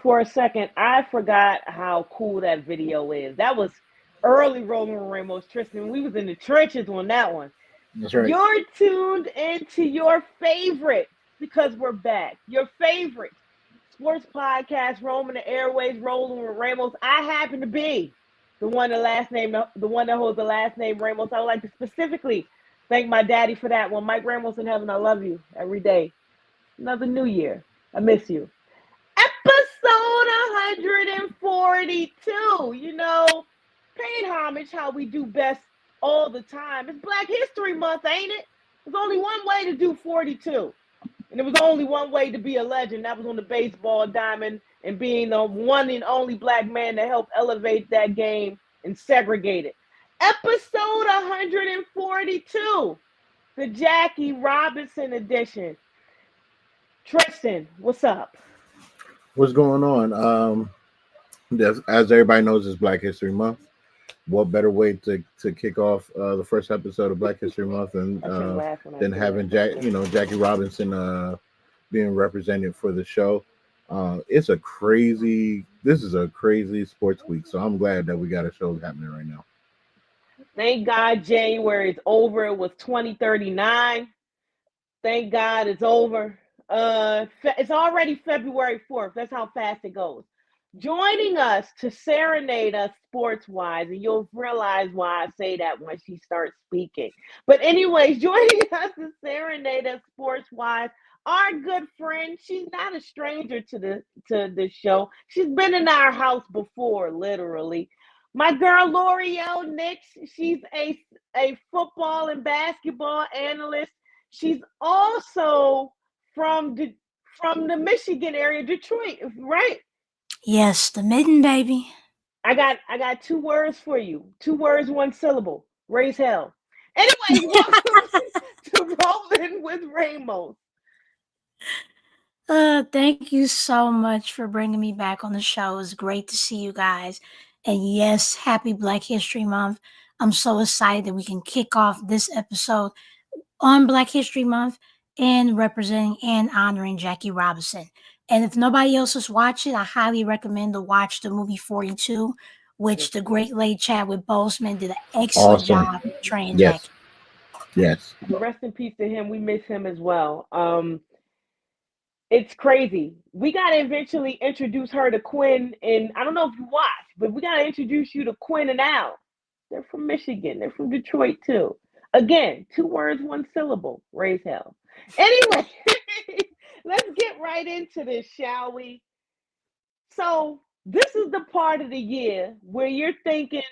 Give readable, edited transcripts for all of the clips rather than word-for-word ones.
For a second, I forgot how cool that video is. That was early Roman Ramos, Tristan. We was in the trenches on that one. That's right. You're tuned into your favorite, because we're back, your favorite sports podcast, roaming the airways, rolling with Ramos. I happen to be the one that holds the last name Ramos. I would like to specifically thank my daddy for that one. Mike Ramos in heaven, I love you every day. Another new year. I miss you. Episode 142. Paying homage how we do best all the time. It's Black History Month, ain't it? There's only one way to do 42. And there was only one way to be a legend. That was on the baseball diamond and being the one and only black man to help elevate that game and segregate it. Episode 142, the Jackie Robinson edition. Tristan, what's up? What's going on? As everybody knows, it's Black History Month. What better way to kick off the first episode of Black History Month than having Jackie Robinson being represented for the show? This is a crazy sports week, so I'm glad that we got a show happening right now. Thank God January is over. It was 2039. Thank God it's over. It's already February 4th. That's how fast it goes. Joining us to serenade us sports-wise, and you'll realize why I say that when she starts speaking. But anyways, joining us to serenade us sports-wise, our good friend. She's not a stranger to the show. She's been in our house before, literally. My girl L'Oreal Nix. She's a football and basketball analyst. She's also from the Michigan area, Detroit, right? Yes, the Midden, baby. I got 2 words for you. 2 words, 1 syllable. Raise hell. Anyways, welcome to Rolling with Ramos. Thank you so much for bringing me back on the show. It's great to see you guys. And yes, happy Black History Month. I'm so excited that we can kick off this episode on Black History Month and representing and honoring Jackie Robinson. And if nobody else has watched it, I highly recommend to watch the movie 42, which the great late Chadwick Boseman did an excellent job portraying Jackie. Yes. Rest in peace to him. We miss him as well. It's crazy. We got to eventually introduce her to Quinn. And I don't know if you watched, but we got to introduce you to Quinn and Al. They're from Michigan. They're from Detroit, too. Again, 2 words, 1 syllable. Raise hell. Anyway, let's get right into this, shall we? So this is the part of the year where you're thinking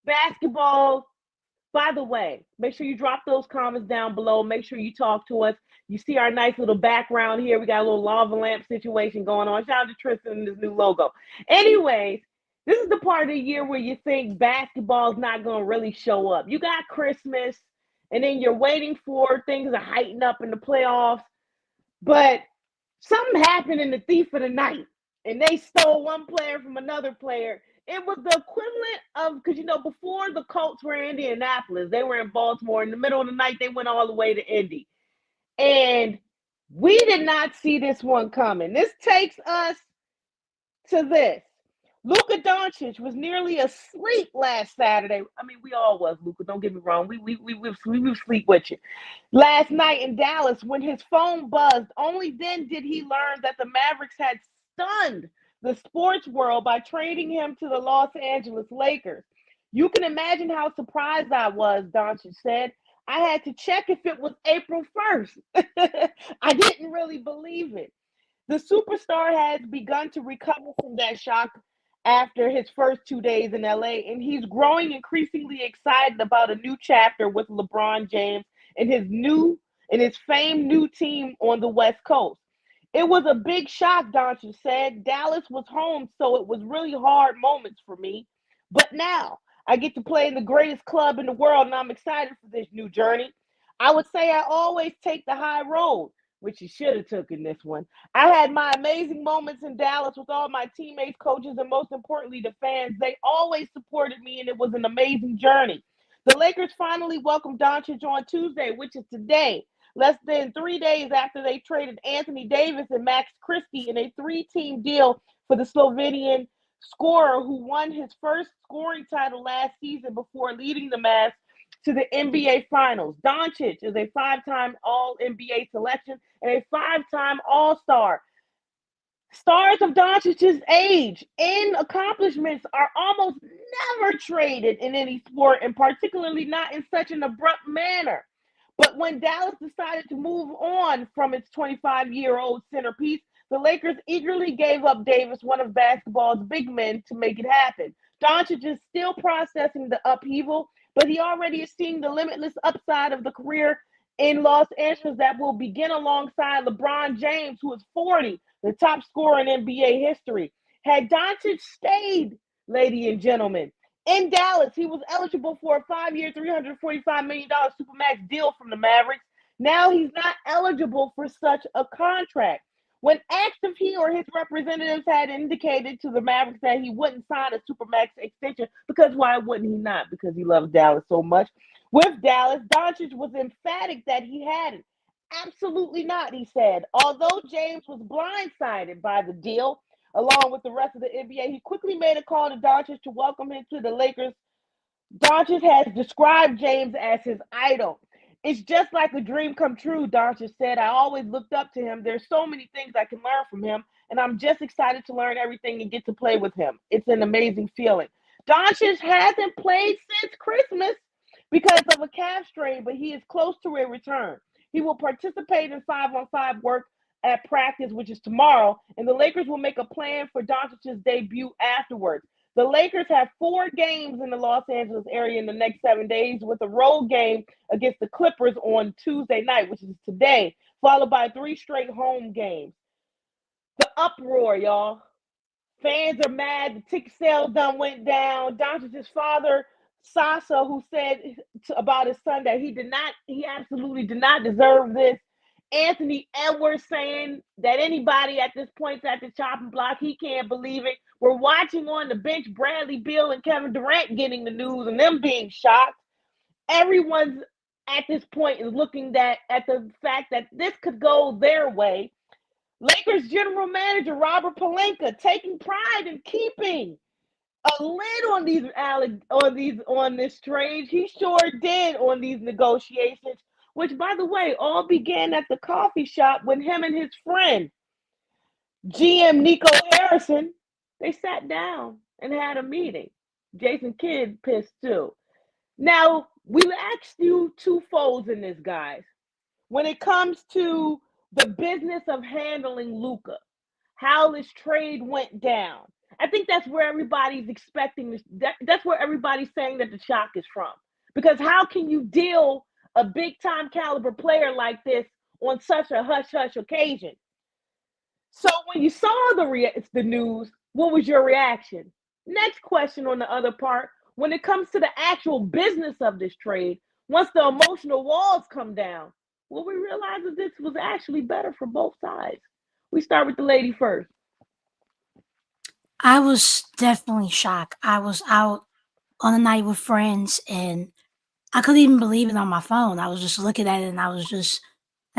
basketball. By the way, make sure you drop those comments down below. Make sure you talk to us. You see our nice little background here. We got a little lava lamp situation going on. Shout out to Tristan and his new logo. Anyways, this is the part of the year where you think basketball is not going to really show up. You got Christmas, and then you're waiting for things to heighten up in the playoffs. But something happened in the thief of the night, and they stole one player from another player. It was the equivalent of, because, before the Colts were in Indianapolis, they were in Baltimore. In the middle of the night, they went all the way to Indy. And we did not see this one coming. This takes us to this. Luka Doncic was nearly asleep last Saturday. I mean, we all was, Luka. Don't get me wrong. We sleep with you. Last night in Dallas, when his phone buzzed, only then did he learn that the Mavericks had stunned the sports world by trading him to the Los Angeles Lakers. You can imagine how surprised I was, Doncic said. I had to check if it was April 1st. I didn't really believe it. The superstar has begun to recover from that shock after his first 2 days in LA, and he's growing increasingly excited about a new chapter with LeBron James and his famed new team on the West Coast. It was a big shock, Doncic said. Dallas was home, so it was really hard moments for me. But now I get to play in the greatest club in the world, and I'm excited for this new journey. I would say I always take the high road, which you should have took in this one. I had my amazing moments in Dallas with all my teammates, coaches, and most importantly, the fans. They always supported me, and it was an amazing journey. The Lakers finally welcomed Doncic on Tuesday, which is today, less than 3 days after they traded Anthony Davis and Max Christie in a 3-team deal for the Slovenian scorer who won his first scoring title last season before leading the Mavs to the NBA Finals. Doncic is a 5-time All-NBA selection and a 5-time All-Star. Stars of Doncic's age and accomplishments are almost never traded in any sport, and particularly not in such an abrupt manner. But when Dallas decided to move on from its 25-year-old centerpiece, the Lakers eagerly gave up Davis, one of basketball's big men, to make it happen. Doncic is still processing the upheaval, but he already is seeing the limitless upside of the career in Los Angeles that will begin alongside LeBron James, who is 40, the top scorer in NBA history. Had Doncic stayed, ladies and gentlemen, in Dallas, he was eligible for a 5-year, $345 million Supermax deal from the Mavericks. Now he's not eligible for such a contract. When asked if he or his representatives had indicated to the Mavericks that he wouldn't sign a Supermax extension, because why wouldn't he not? Because he loves Dallas so much. With Dallas, Doncic was emphatic that he hadn't. Absolutely not, he said. Although James was blindsided by the deal, along with the rest of the NBA, he quickly made a call to Doncic to welcome him to the Lakers. Doncic has described James as his idol. It's just like a dream come true, Doncic said. I always looked up to him. There's so many things I can learn from him, and I'm just excited to learn everything and get to play with him. It's an amazing feeling. Doncic hasn't played since Christmas because of a calf strain, but he is close to a return. He will participate in 5-on-5 work at practice, which is tomorrow, and the Lakers will make a plan for Doncic's debut afterwards. The Lakers have 4 games in the Los Angeles area in the next 7 days, with a road game against the Clippers on Tuesday night, which is today, followed by 3 straight home games. The uproar, y'all. Fans are mad. The ticket sales done went down. Doncic's father, Sasa, who said about his son that he absolutely did not deserve this. Anthony Edwards saying that anybody at this point at the chopping block, he can't believe it. We're watching on the bench Bradley Beal and Kevin Durant getting the news and them being shocked. Everyone's at this point is looking at the fact that this could go their way. Lakers general manager Robert Pelinka taking pride in keeping a lid on this trade. He sure did on these negotiations, which, by the way, all began at the coffee shop when him and his friend, GM Nico Harrison, they sat down and had a meeting. Jason Kidd pissed too. Now, we asked you 2 folds in this, guys. When it comes to the business of handling Luka, how this trade went down, I think that's where everybody's expecting this. That's where everybody's saying that the shock is from. Because how can you deal a big-time caliber player like this on such a hush-hush occasion? So when you saw the news, what was your reaction? Next question on the other part, when it comes to the actual business of this trade, once the emotional walls come down, will we realize that this was actually better for both sides? We start with the lady first. I was definitely shocked. I was out on a night with friends and I couldn't even believe it on my phone. I was just looking at it and I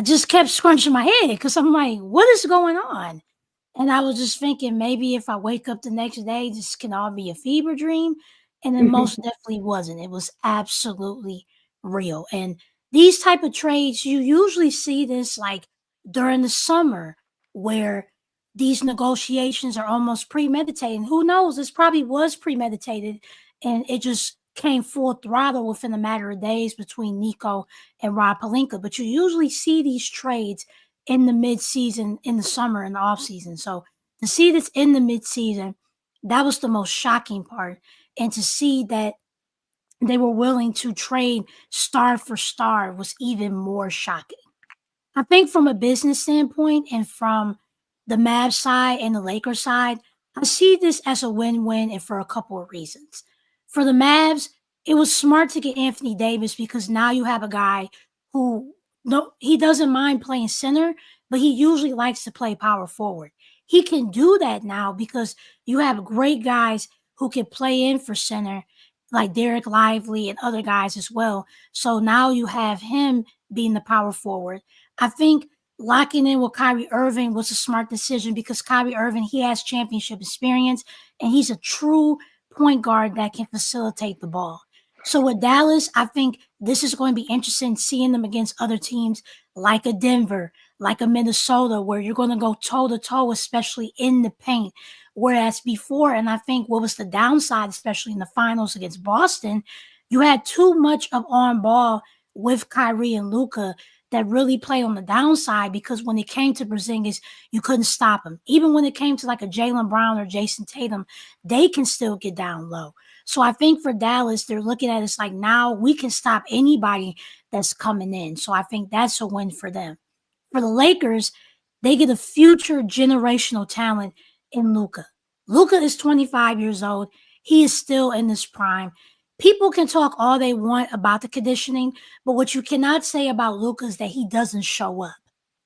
just kept scrunching my head because I'm like, what is going on? And I was just thinking maybe if I wake up the next day, this can all be a fever dream. And it most definitely wasn't. It was absolutely real. And these type of trades, you usually see this like during the summer where these negotiations are almost premeditated. Who knows? This probably was premeditated and it just came full throttle within a matter of days between Nico and Rob Pelinka. But you usually see these trades in the mid-season, in the summer, and the off-season. So to see this in the mid-season, that was the most shocking part. And to see that they were willing to trade star for star was even more shocking. I think from a business standpoint and from the Mavs side and the Lakers side, I see this as a win-win and for a couple of reasons. For the Mavs, it was smart to get Anthony Davis because now you have a guy who he doesn't mind playing center, but he usually likes to play power forward. He can do that now because you have great guys who can play in for center, like Derek Lively and other guys as well. So now you have him being the power forward. I think locking in with Kyrie Irving was a smart decision because Kyrie Irving, he has championship experience and he's a true point guard that can facilitate the ball. So with Dallas, I think this is going to be interesting seeing them against other teams like a Denver, like a Minnesota, where you're going to go toe to toe, especially in the paint. Whereas before, and I think what was the downside, especially in the finals against Boston, you had too much of on ball with Kyrie and Luka that really played on the downside because when it came to Porzingis, you couldn't stop him. Even when it came to like a Jaylen Brown or Jason Tatum, they can still get down low. So I think for Dallas, they're looking at it like now we can stop anybody that's coming in. So I think that's a win for them. For the Lakers, they get a future generational talent in Luka. Luka is 25 years old. He is still in his prime. People can talk all they want about the conditioning, but what you cannot say about Luka is that he doesn't show up.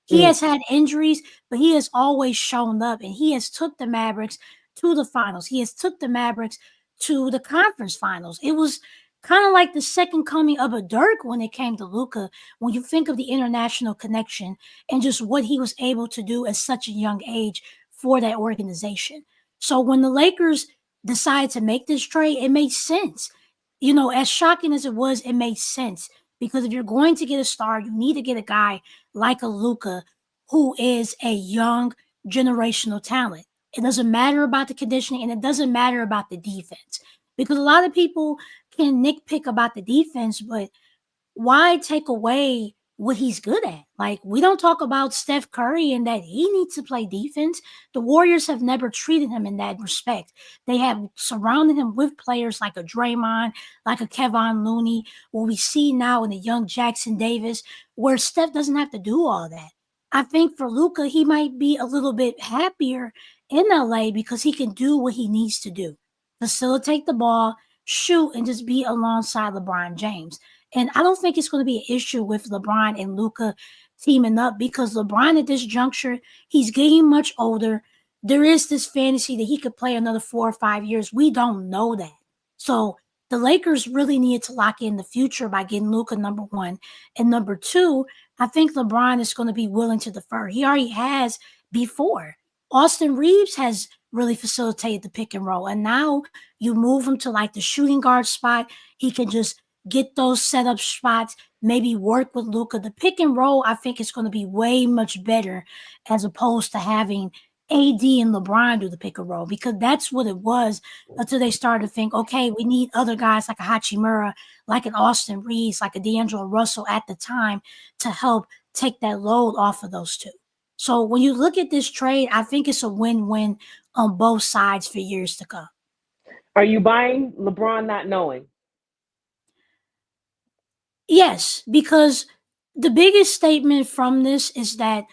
He has had injuries, but he has always shown up, and he has took the Mavericks to the finals. He has took the Mavericks to the conference finals. It was kind of like the second coming of a Dirk when it came to Luka. When you think of the international connection and just what he was able to do at such a young age for that organization. So when the Lakers decided to make this trade, it made sense. You know, as shocking as it was, it made sense because if you're going to get a star, you need to get a guy like a Luka who is a young generational talent. It doesn't matter about the conditioning and it doesn't matter about the defense because a lot of people can nitpick about the defense, but why take away what he's good at? Like, we don't talk about Steph Curry and that he needs to play defense. The Warriors have never treated him in that respect. They have surrounded him with players like a Draymond, like a Kevon Looney, what we see now in the young Jackson Davis, where Steph doesn't have to do all that. I think for Luka, he might be a little bit happier in LA because he can do what he needs to do. Facilitate the ball, shoot, and just be alongside LeBron James. And I don't think it's going to be an issue with LeBron and Luka teaming up because LeBron at this juncture, he's getting much older. There is this fantasy that he could play another 4 or 5 years. We don't know that. So the Lakers really needed to lock in the future by getting Luka, number one. And number two, I think LeBron is going to be willing to defer. He already has before. Austin Reeves has really facilitated the pick and roll. And now you move him to like the shooting guard spot. He can just get those setup spots, maybe work with Luka. The pick and roll, I think, is going to be way much better as opposed to having AD and LeBron do the pick and roll because that's what it was until they started to think, okay, we need other guys like a Hachimura, like an Austin Reeves, like a D'Angelo Russell at the time to help take that load off of those two. So when you look at this trade, I think it's a win-win on both sides for years to come. Are you buying LeBron not knowing? Yes, because the biggest statement from this is that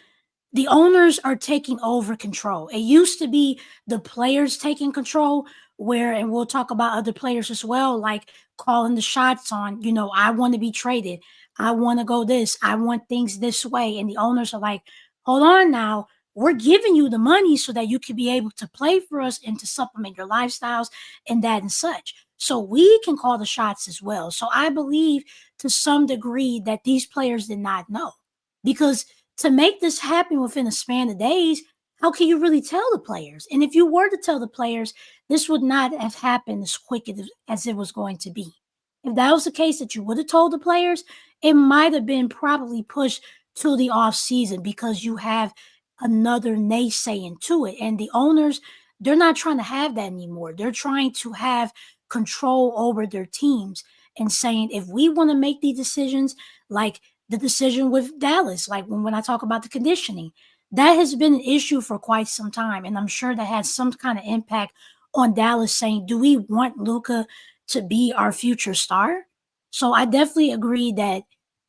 the owners are taking over control. It used to be the players taking control, where, and we'll talk about other players as well, like calling the shots on, you know, I want to be traded. I want to go this. I want things this way. And the owners are like, hold on now. We're giving you the money so that you can be able to play for us and to supplement your lifestyles and that and such. So we can call the shots as well. So I believe to some degree that these players did not know because to make this happen within a span of days, how can you really tell the players? And if you were to tell the players, this would not have happened as quick as it was going to be. If that was the case that you would have told the players, it might have been probably pushed to the off season because you have another naysaying to it. And the owners, they're not trying to have that anymore. They're trying to have control over their teams and saying, if we want to make these decisions, like the decision with Dallas, like when I talk about the conditioning, that has been an issue for quite some time. And I'm sure that has some kind of impact on Dallas saying, do we want Luka to be our future star? So I definitely agree that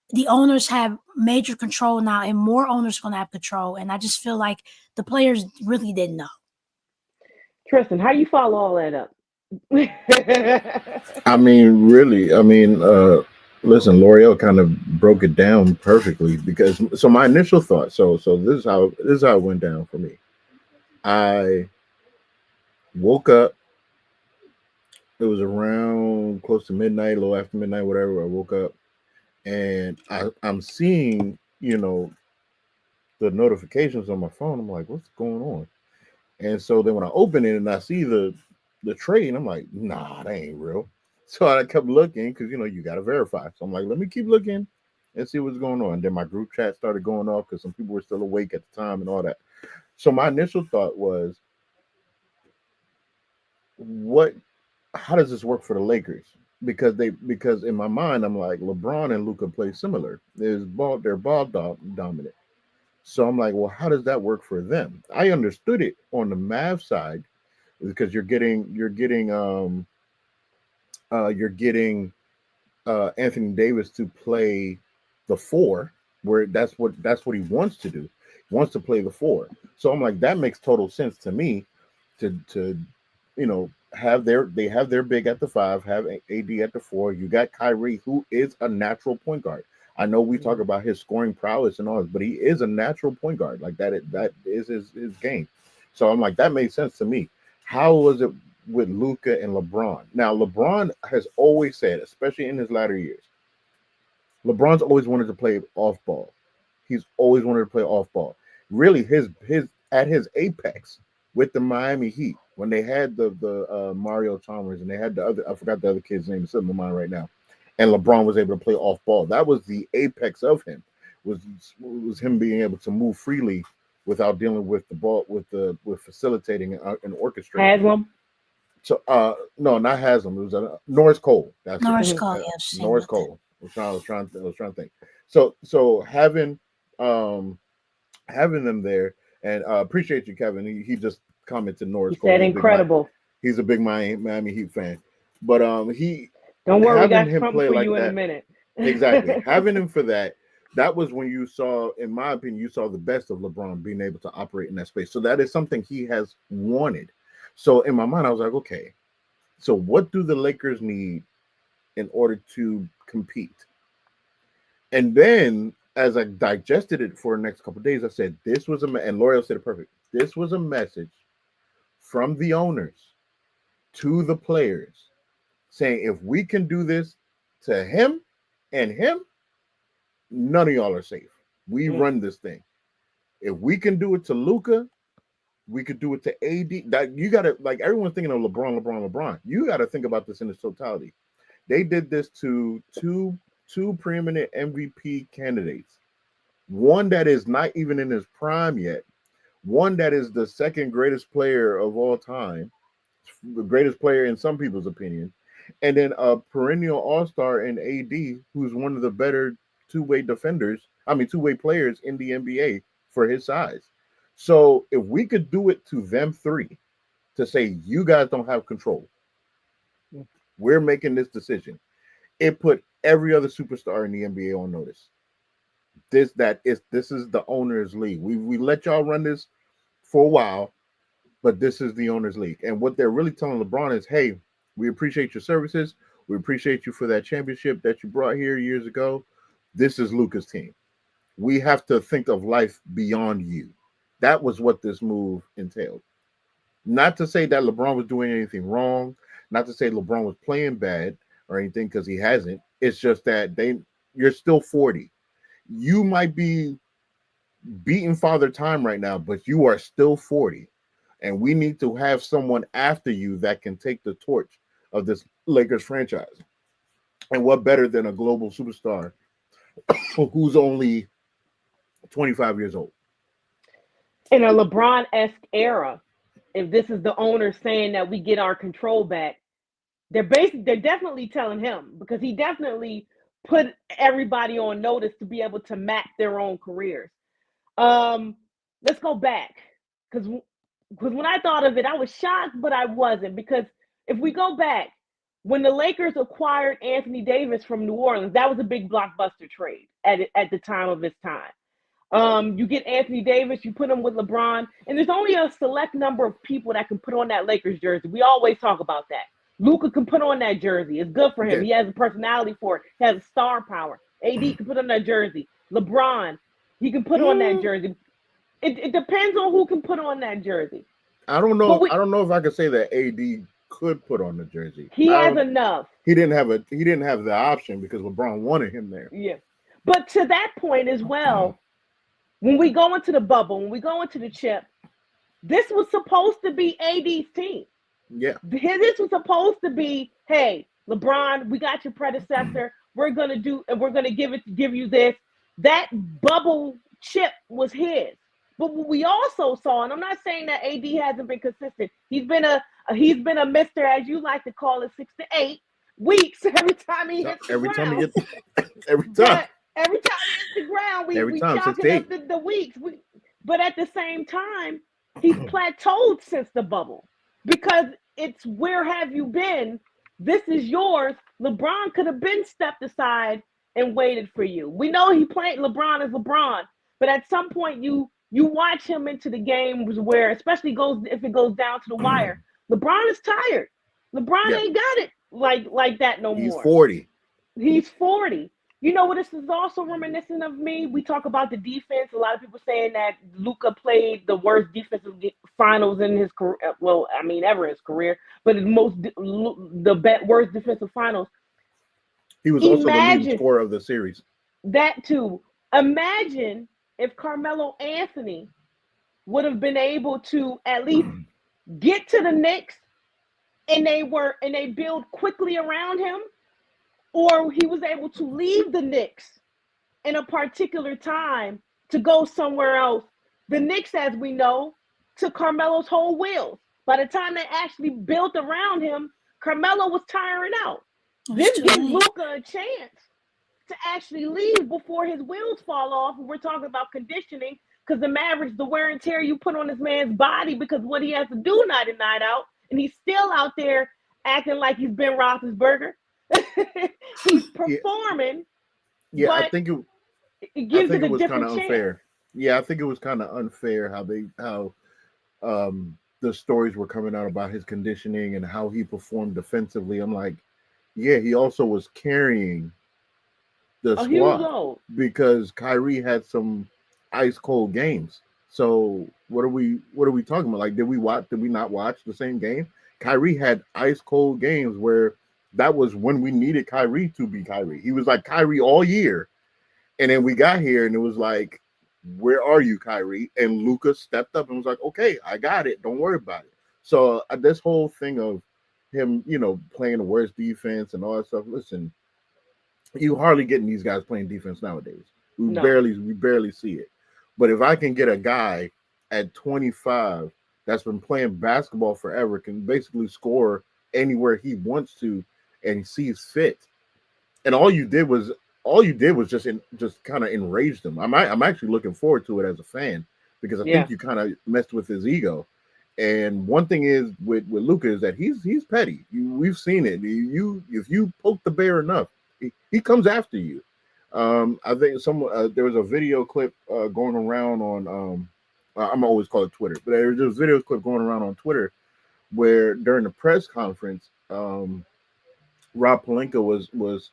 the owners have major control now and more owners are going to have control. And I just feel like the players really didn't know. Tristan, how you follow all that up? I mean, really, listen, L'Oreal kind of broke it down perfectly because so my initial thought, so this is how it went down for me. I woke up, it was around close to midnight, a little after midnight, whatever. I woke up and I'm seeing, the notifications on my phone. I'm like, what's going on? And so then when I open it and I see the trade, I'm like, nah, that ain't real. So I kept looking because you got to verify. So I'm like, let me keep looking and see what's going on. And then my group chat started going off because some people were still awake at the time and all that. So my initial thought was, what? How does this work for the Lakers? Because in my mind I'm like, LeBron and Luka play similar. They're dominant. So I'm like, well, how does that work for them? I understood it on the Mav side because you're getting Anthony Davis to play the four, where that's what he wants to do. He wants to play the four. So I'm like, that makes total sense to me to have their big at the five, have AD at the four. You got Kyrie, who is a natural point guard. I know we talk about his scoring prowess and all this, but he is a natural point guard. Like that is his game. So I'm like, that made sense to me. How was it with Luka and LeBron? Now, LeBron has always said, especially in his latter years, LeBron's always wanted to play off ball. He's always wanted to play off ball. Really, his at his apex with the Miami Heat when they had the Mario Chalmers and they had the other, I forgot the other kid's name, it's in my mind right now, and LeBron was able to play off ball. That was the apex of him. Was him being able to move freely without dealing with the ball with facilitating and orchestrating. Haslam. So no, not Haslam. It was Norris Cole. That's Norris Cole. Yes, Norris Cole. I was trying to think. So having them there, and appreciate you, Kevin. He just commented Norris Cole. Said incredible. He's a big Miami Heat fan, but he don't worry, we got him something play for like you that, in a minute. Exactly, having him for that. That was when you saw, in my opinion, you saw the best of LeBron being able to operate in that space. So that is something he has wanted. So in my mind, I was like, okay, so what do the Lakers need in order to compete? And then as I digested it for the next couple of days, I said, this was and L'Oreal said it perfect. This was a message from the owners to the players saying, if we can do this to him and him, none of y'all are safe. We run this thing. If we can do it to Luka, we could do it to AD. That you gotta, like, everyone's thinking of LeBron. You gotta think about this in its totality. They did this to two preeminent MVP candidates. One that is not even in his prime yet. One that is the second greatest player of all time, the greatest player in some people's opinion, and then a perennial all-star in AD, who's one of the better two-way players in the NBA for his size. So if we could do it to them three, to say, you guys don't have control, we're making this decision, it put every other superstar in the NBA on notice. This is the owner's league. We let y'all run this for a while, but this is the owner's league. And what they're really telling LeBron is, hey, we appreciate your services. We appreciate you for that championship that you brought here years ago. This is Luka's team. We have to think of life beyond you. That was what this move entailed. Not to say that LeBron was doing anything wrong, not to say LeBron was playing bad or anything, because he hasn't. It's just that you're still 40. You might be beating Father Time right now, but you are still 40. And we need to have someone after you that can take the torch of this Lakers franchise. And what better than a global superstar who's only 25 years old? In a LeBron-esque era, if this is the owner saying that we get our control back, they're definitely telling him, because he definitely put everybody on notice to be able to map their own careers. Let's go back, because when I thought of it, I was shocked, but I wasn't, because if we go back, when the Lakers acquired Anthony Davis from New Orleans, that was a big blockbuster trade at the time of its time. You get Anthony Davis, you put him with LeBron, and there's only a select number of people that can put on that Lakers jersey. We always talk about that. Luka can put on that jersey. It's good for him. He has a personality for it. He has a star power. AD can put on that jersey. LeBron, he can put on that jersey. It depends on who can put on that jersey. I don't know. I don't know if I could say that AD could put on the jersey. He has enough. He didn't have the option because LeBron wanted him there. Yeah. But to that point as well, when we go into the bubble, when we go into the chip, this was supposed to be AD's team. Yeah. This was supposed to be, hey, LeBron, we got your predecessor. We're gonna give you this. That bubble chip was his. But what we also saw, and I'm not saying that AD hasn't been consistent. He's been a mister, as you like to call it, 6 to 8 weeks every time he hits the ground. Every time he hits the ground, we chalking up the weeks. But at the same time, he's plateaued since the bubble because it's where have you been? This is yours. LeBron could have been stepped aside and waited for you. We know he played LeBron as LeBron, but at some point you watch him into the games where, especially if it goes down to the wire, LeBron is tired. LeBron ain't got it like that no more. He's 40. He's 40. You know what this is also reminiscent of me? We talk about the defense. A lot of people saying that Luka played the worst defensive finals in his career. Well, I mean, ever in his career, but the worst defensive finals. He was also the leading scorer of the series. That too. Imagine if Carmelo Anthony would have been able to at least get to the Knicks and they build quickly around him, or he was able to leave the Knicks in a particular time to go somewhere else. The Knicks, as we know, took Carmelo's whole wheels. By the time they actually built around him, Carmelo was tiring out. This gives Luka a chance to actually leave before his wheels fall off. And we're talking about conditioning, because the Mavericks, the wear and tear you put on this man's body because what he has to do night in, night out, and he's still out there acting like he's Ben Roethlisberger. He's performing. Yeah, I think it was kind of unfair. Chance. Yeah, I think it was kind of unfair how the stories were coming out about his conditioning and how he performed defensively. I'm like, yeah, he also was carrying the squad because Kyrie had some ice cold games. So what are we talking about? Like, did we not watch the same game? Kyrie had ice cold games where that was when we needed Kyrie to be Kyrie. He was like Kyrie all year. And then we got here and it was like, where are you, Kyrie? And Luka stepped up and was like, okay, I got it. Don't worry about it. So this whole thing of him, playing the worst defense and all that stuff. Listen, you hardly getting these guys playing defense nowadays. We barely see it. But if I can get a guy at 25 that's been playing basketball forever, can basically score anywhere he wants to and sees fit, and all you did was just kind of enrage them. I'm actually looking forward to it as a fan because I think you kind of messed with his ego. And one thing is with Luka is that he's petty. We've seen it. If you poke the bear enough, he comes after you. I think there was a video clip going around on I'm always call it Twitter, but there was a video clip going around on Twitter where during the press conference, Rob Pelinka was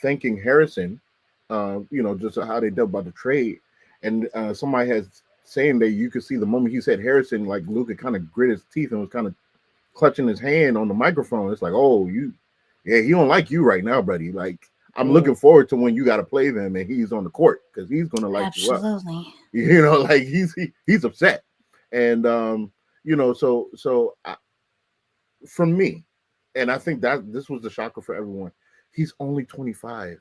thanking Harrison, just how they dealt about the trade, and somebody has saying that you could see the moment he said Harrison, like Luka kind of grit his teeth and was kind of clutching his hand on the microphone. It's like, oh, he don't like you right now, buddy. Like, I'm looking forward to when you got to play them and he's on the court because he's gonna light you up. Like he's upset, and so from me, and I think that this was the shocker for everyone. He's only 25.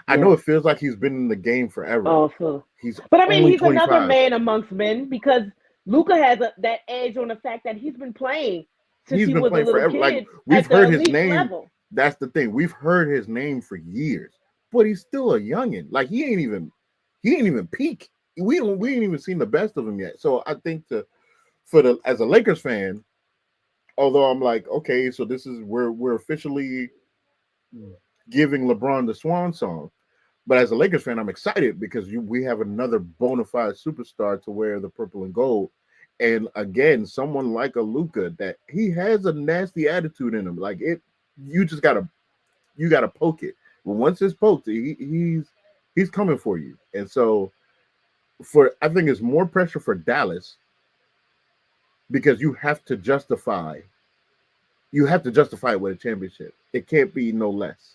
I know it feels like he's been in the game forever. Also, he's another man amongst men because Luka has that edge on the fact that he's been playing since he was a little kid. Like, we've heard his name. Level. That's the thing. We've heard his name for years, but he's still a youngin. Like he ain't even peak. We ain't even seen the best of him yet. So I think as a Lakers fan, although I'm like, okay, so this is where we're officially giving LeBron the swan song. But as a Lakers fan, I'm excited because we have another bona fide superstar to wear the purple and gold. And again, someone like a Luka, that he has a nasty attitude in him. Like you just gotta poke it. But once it's poked, he's coming for you. And so I think it's more pressure for Dallas because you have to justify it with a championship. It can't be no less.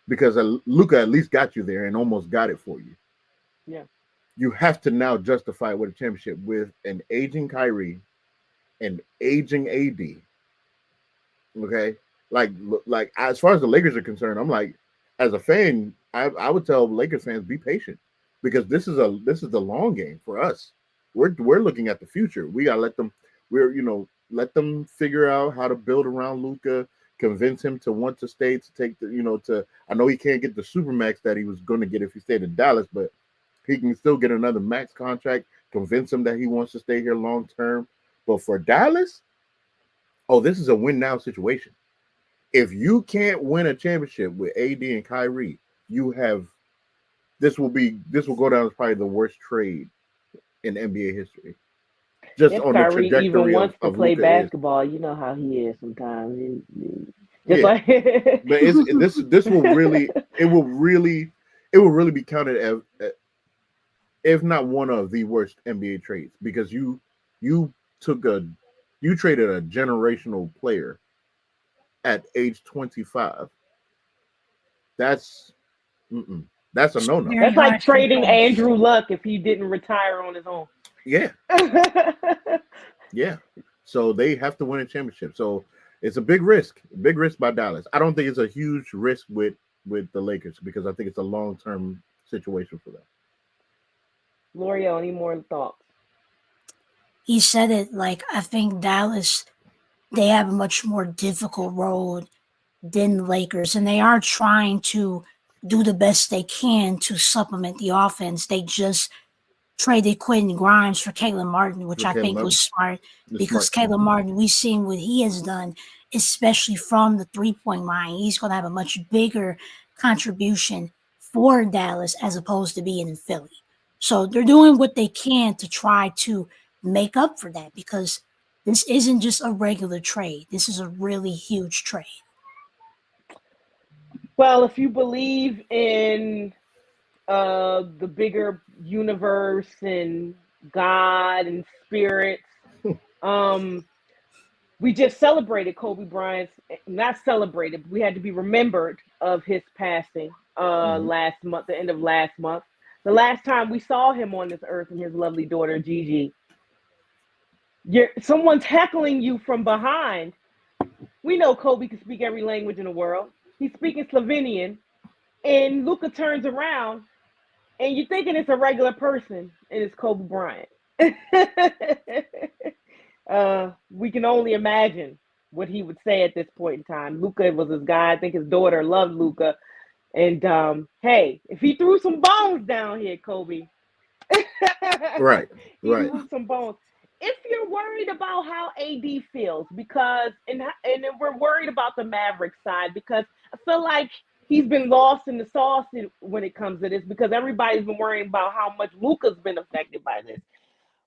Because Luka at least got you there and almost got it for you. Yeah. you have to now justify with a championship with an aging Kyrie and aging AD. Okay, like as far as the Lakers are concerned, I'm like, as a fan, I would tell Lakers fans be patient because this is the long game for us. We're looking at the future. We gotta let them. Let them figure out how to build around Luka, convince him to want to stay, to take the to. I know he can't get the supermax that he was going to get if he stayed in Dallas, but he can still get another max contract. Convince him that he wants to stay here long term. But for Dallas, oh, this is a win now situation. If you can't win a championship with AD and Kyrie, you have this will go down as probably the worst trade in NBA history. Just if on the Kyrie even trajectory wants to of play Luka is. basketball, you know how he is sometimes. Just Yeah, like but this will really be counted as if not one of the worst NBA trades because you took a you traded a generational player at age 25. That's mm-mm. That's a no no. Very That's like hard to trading replace. Andrew Luck if he didn't retire on his own. Yeah, yeah. So they have to win a championship. So it's a big risk by Dallas. I don't think it's a huge risk with the Lakers because I think it's a long term situation for them. L'Oreal, any more thoughts? He said it like I think Dallas, they have a much more difficult road than the Lakers, and they are trying to do the best they can to supplement the offense. They just traded Quentin Grimes for Caleb Martin, which I Okay, think was smart because smart. Caleb Martin, we've seen what he has done, especially from the 3-point line. He's going to have a much bigger contribution for Dallas as opposed to being in Philly. So they're doing what they can to try to make up for that because this isn't just a regular trade. This is a really huge trade. Well, if you believe in the bigger universe and God and spirits, um, we just celebrated Kobe Bryant's, not celebrated, we had to be remembered of his passing Mm-hmm. last month, the end of last month. The last time we saw him on this earth and his lovely daughter Gigi. Someone's heckling you from behind. We know Kobe can speak every language in the world. He's speaking Slovenian, and Luka turns around, and you're thinking it's a regular person, and it's Kobe Bryant. We can only imagine what he would say at this point in time. Luka was his guy. I think his daughter loved Luka. And hey, if he threw some bones down here, Kobe, Right, he right. threw some bones. If you're worried about how AD feels, because and we're worried about the Maverick side, because I feel like he's been lost in the sauce when it comes to this, because everybody's been worrying about how much Luka's been affected by this.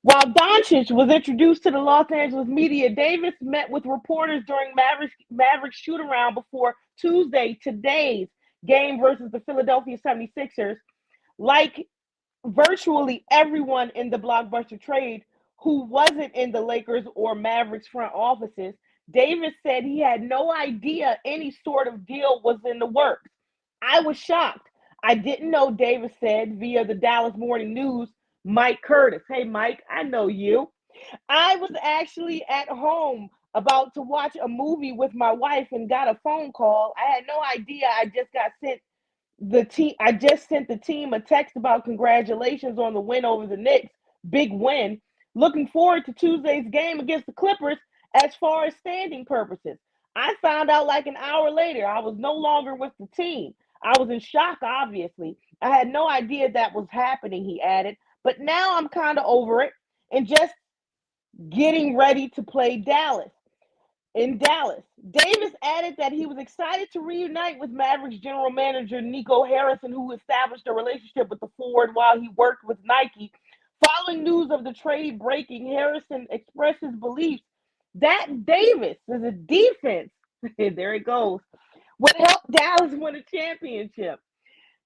While Doncic was introduced to the Los Angeles media, Davis met with reporters during Mavericks shoot-around before today's game versus the Philadelphia 76ers. Like virtually everyone in the blockbuster trade who wasn't in the Lakers or Mavericks front offices, Davis said he had no idea any sort of deal was in the works. I was shocked. I didn't know, Davis said via the Dallas Morning News, Mike Curtis. Hey, Mike, I know you. I was actually at home about to watch a movie with my wife and got a phone call. I had no idea. I just sent the team a text about congratulations on the win over the Knicks. Big win. Looking forward to Tuesday's game against the Clippers as far as standing purposes. I found out like an hour later I was no longer with the team. I was in shock, obviously. I had no idea that was happening, he added. But now I'm kind of over it and just getting ready to play Dallas. Davis added that he was excited to reunite with Mavericks general manager Nico Harrison, who established a relationship with the forward while he worked with Nike. Following news of the trade breaking, Harrison expressed his beliefs that Davis is a defense. There it goes. Would help Dallas win a championship.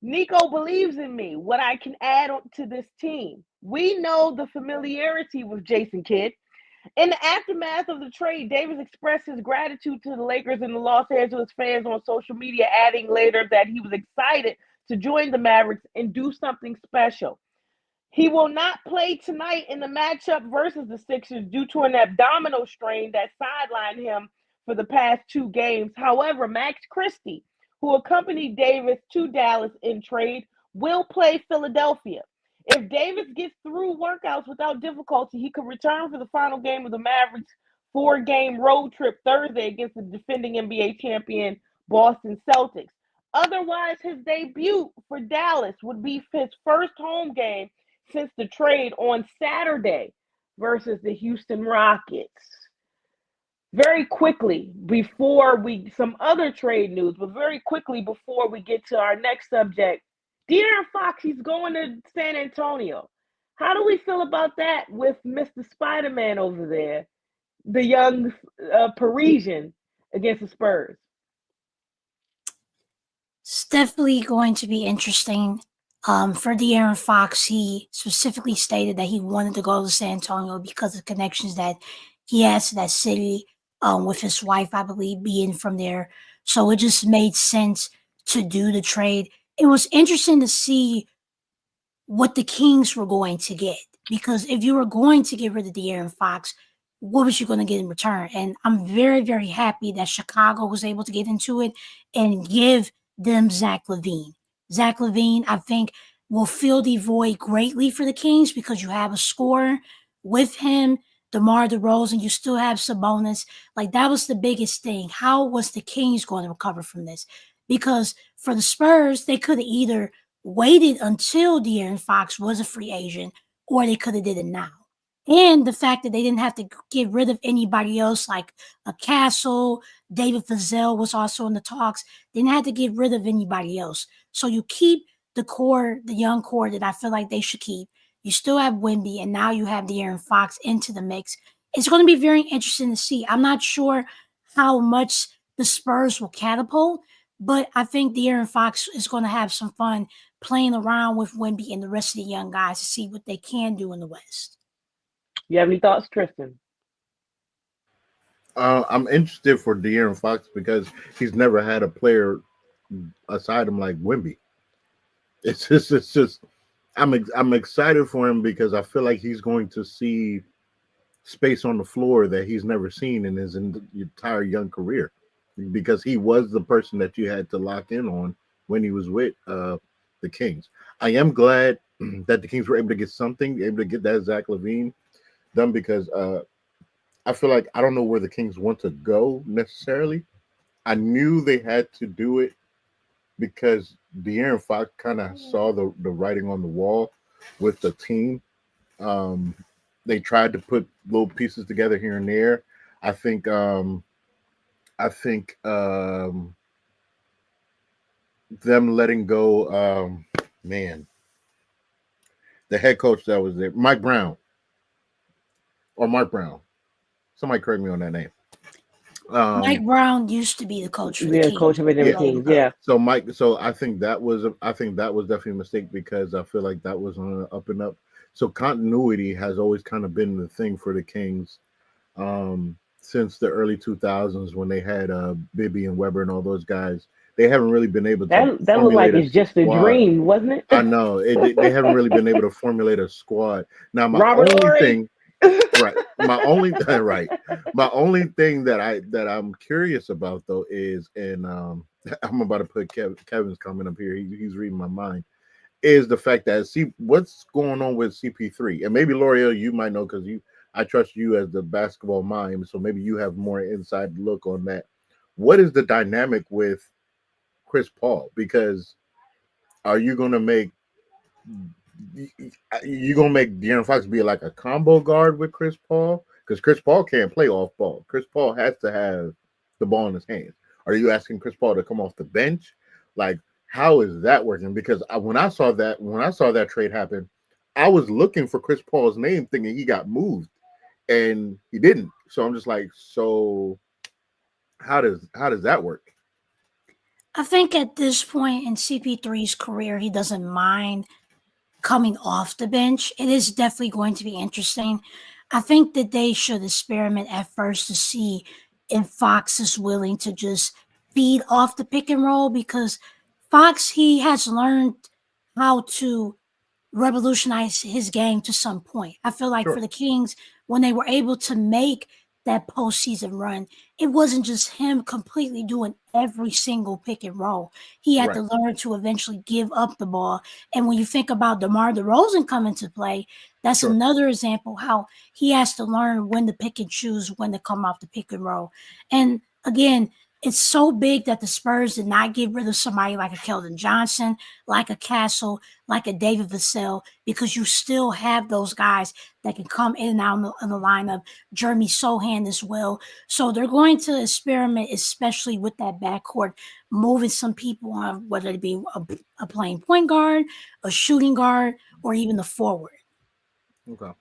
Nico believes in me, what I can add on to this team. We know the familiarity with Jason Kidd. In the aftermath of the trade, Davis expressed his gratitude to the Lakers and the Los Angeles fans on social media, adding later that he was excited to join the Mavericks and do something special. He will not play tonight in the matchup versus the Sixers due to an abdominal strain that sidelined him for the past 2 games. However, Max Christie, who accompanied Davis to Dallas in trade, will play Philadelphia. If Davis gets through workouts without difficulty, he could return for the final game of the Mavericks' 4-game road trip Thursday against the defending NBA champion Boston Celtics. Otherwise, his debut for Dallas would be his first home game since the trade on Saturday versus the Houston Rockets. Very quickly, some other trade news, but very quickly before we get to our next subject, De'Aaron Fox, he's going to San Antonio. How do we feel about that with Mr. Spider-Man over there, the young Parisian against the Spurs? It's definitely going to be interesting. For De'Aaron Fox, he specifically stated that he wanted to go to San Antonio because of connections that he has to that city, with his wife, I believe, being from there. So it just made sense to do the trade. It was interesting to see what the Kings were going to get, because if you were going to get rid of De'Aaron Fox, what was you going to get in return? And I'm very, very happy that Chicago was able to get into it and give them Zach LaVine. Zach LaVine, I think, will fill the void greatly for the Kings because you have a scorer with him, DeMar DeRozan, you still have Sabonis. Like, that was the biggest thing. How was the Kings going to recover from this? Because for the Spurs, they could have either waited until De'Aaron Fox was a free agent, or they could have did it now. And the fact that they didn't have to get rid of anybody else, like a Castle, David Fizdale was also in the talks. They didn't have to get rid of anybody else. So you keep the core, the young core that I feel like they should keep. You still have Wemby, and now you have De'Aaron Fox into the mix. It's going to be very interesting to see. I'm not sure how much the Spurs will catapult, but I think De'Aaron Fox is going to have some fun playing around with Wemby and the rest of the young guys to see what they can do in the West. You have any thoughts, Tristan? I'm interested for De'Aaron Fox because he's never had a player aside him like Wemby. It's just. I'm excited for him because I feel like he's going to see space on the floor that he's never seen in his entire young career, because he was the person that you had to lock in on when he was with the Kings. I am glad that the Kings were able to get something, able to get that Zach LaVine done, because I feel like I don't know where the Kings want to go necessarily. I knew they had to do it because De'Aaron Fox kind of saw the writing on the wall with the team. They tried to put little pieces together here and there. I think them letting go, the head coach that was there, Mark Brown. Somebody correct me on that name. Mike Brown used to be the coach for the Kings. Coach of the Kings. Yeah. So I think that was definitely a mistake, because I feel like that was on an up and up. So continuity has always kind of been the thing for the Kings since the early 2000s, when they had Bibby and Weber and all those guys. They haven't really been able to. That looked like it's just a dream, wasn't it? I know they haven't really been able to formulate a squad. Now my Robert only Horry. thing. Right. My only thing that I'm curious about though is, and I'm about to put Kevin's comment up here. He's reading my mind. Is the fact that what's going on with CP3, and maybe L'Oreal, you might know, because I trust you as the basketball mind, so maybe you have more inside look on that. What is the dynamic with Chris Paul? Because are you going to make De'Aaron Fox be like a combo guard with Chris Paul? Because Chris Paul can't play off ball. Chris Paul has to have the ball in his hands. Are you asking Chris Paul to come off the bench? Like, how is that working? Because when I saw that trade happen, I was looking for Chris Paul's name, thinking he got moved, and he didn't. So I'm just like, so how does that work? I think at this point in CP3's career, he doesn't mind coming off the bench. It is definitely going to be interesting. I think that they should experiment at first to see if Fox is willing to just feed off the pick and roll, because Fox, he has learned how to revolutionized his game to some point. I feel like Sure. for the Kings, when they were able to make that postseason run, it wasn't just him completely doing every single pick and roll. He had Right. to learn to eventually give up the ball. And when you think about DeMar DeRozan coming to play, that's Sure. another example how he has to learn when to pick and choose when to come off the pick and roll. And again, it's so big that the Spurs did not get rid of somebody like a Keldon Johnson, like a Castle, like a David Vassell, because you still have those guys that can come in and out of the lineup. Jeremy Sohan as well. So they're going to experiment, especially with that backcourt, moving some people on, whether it be a playing point guard, a shooting guard, or even the forward. Okay.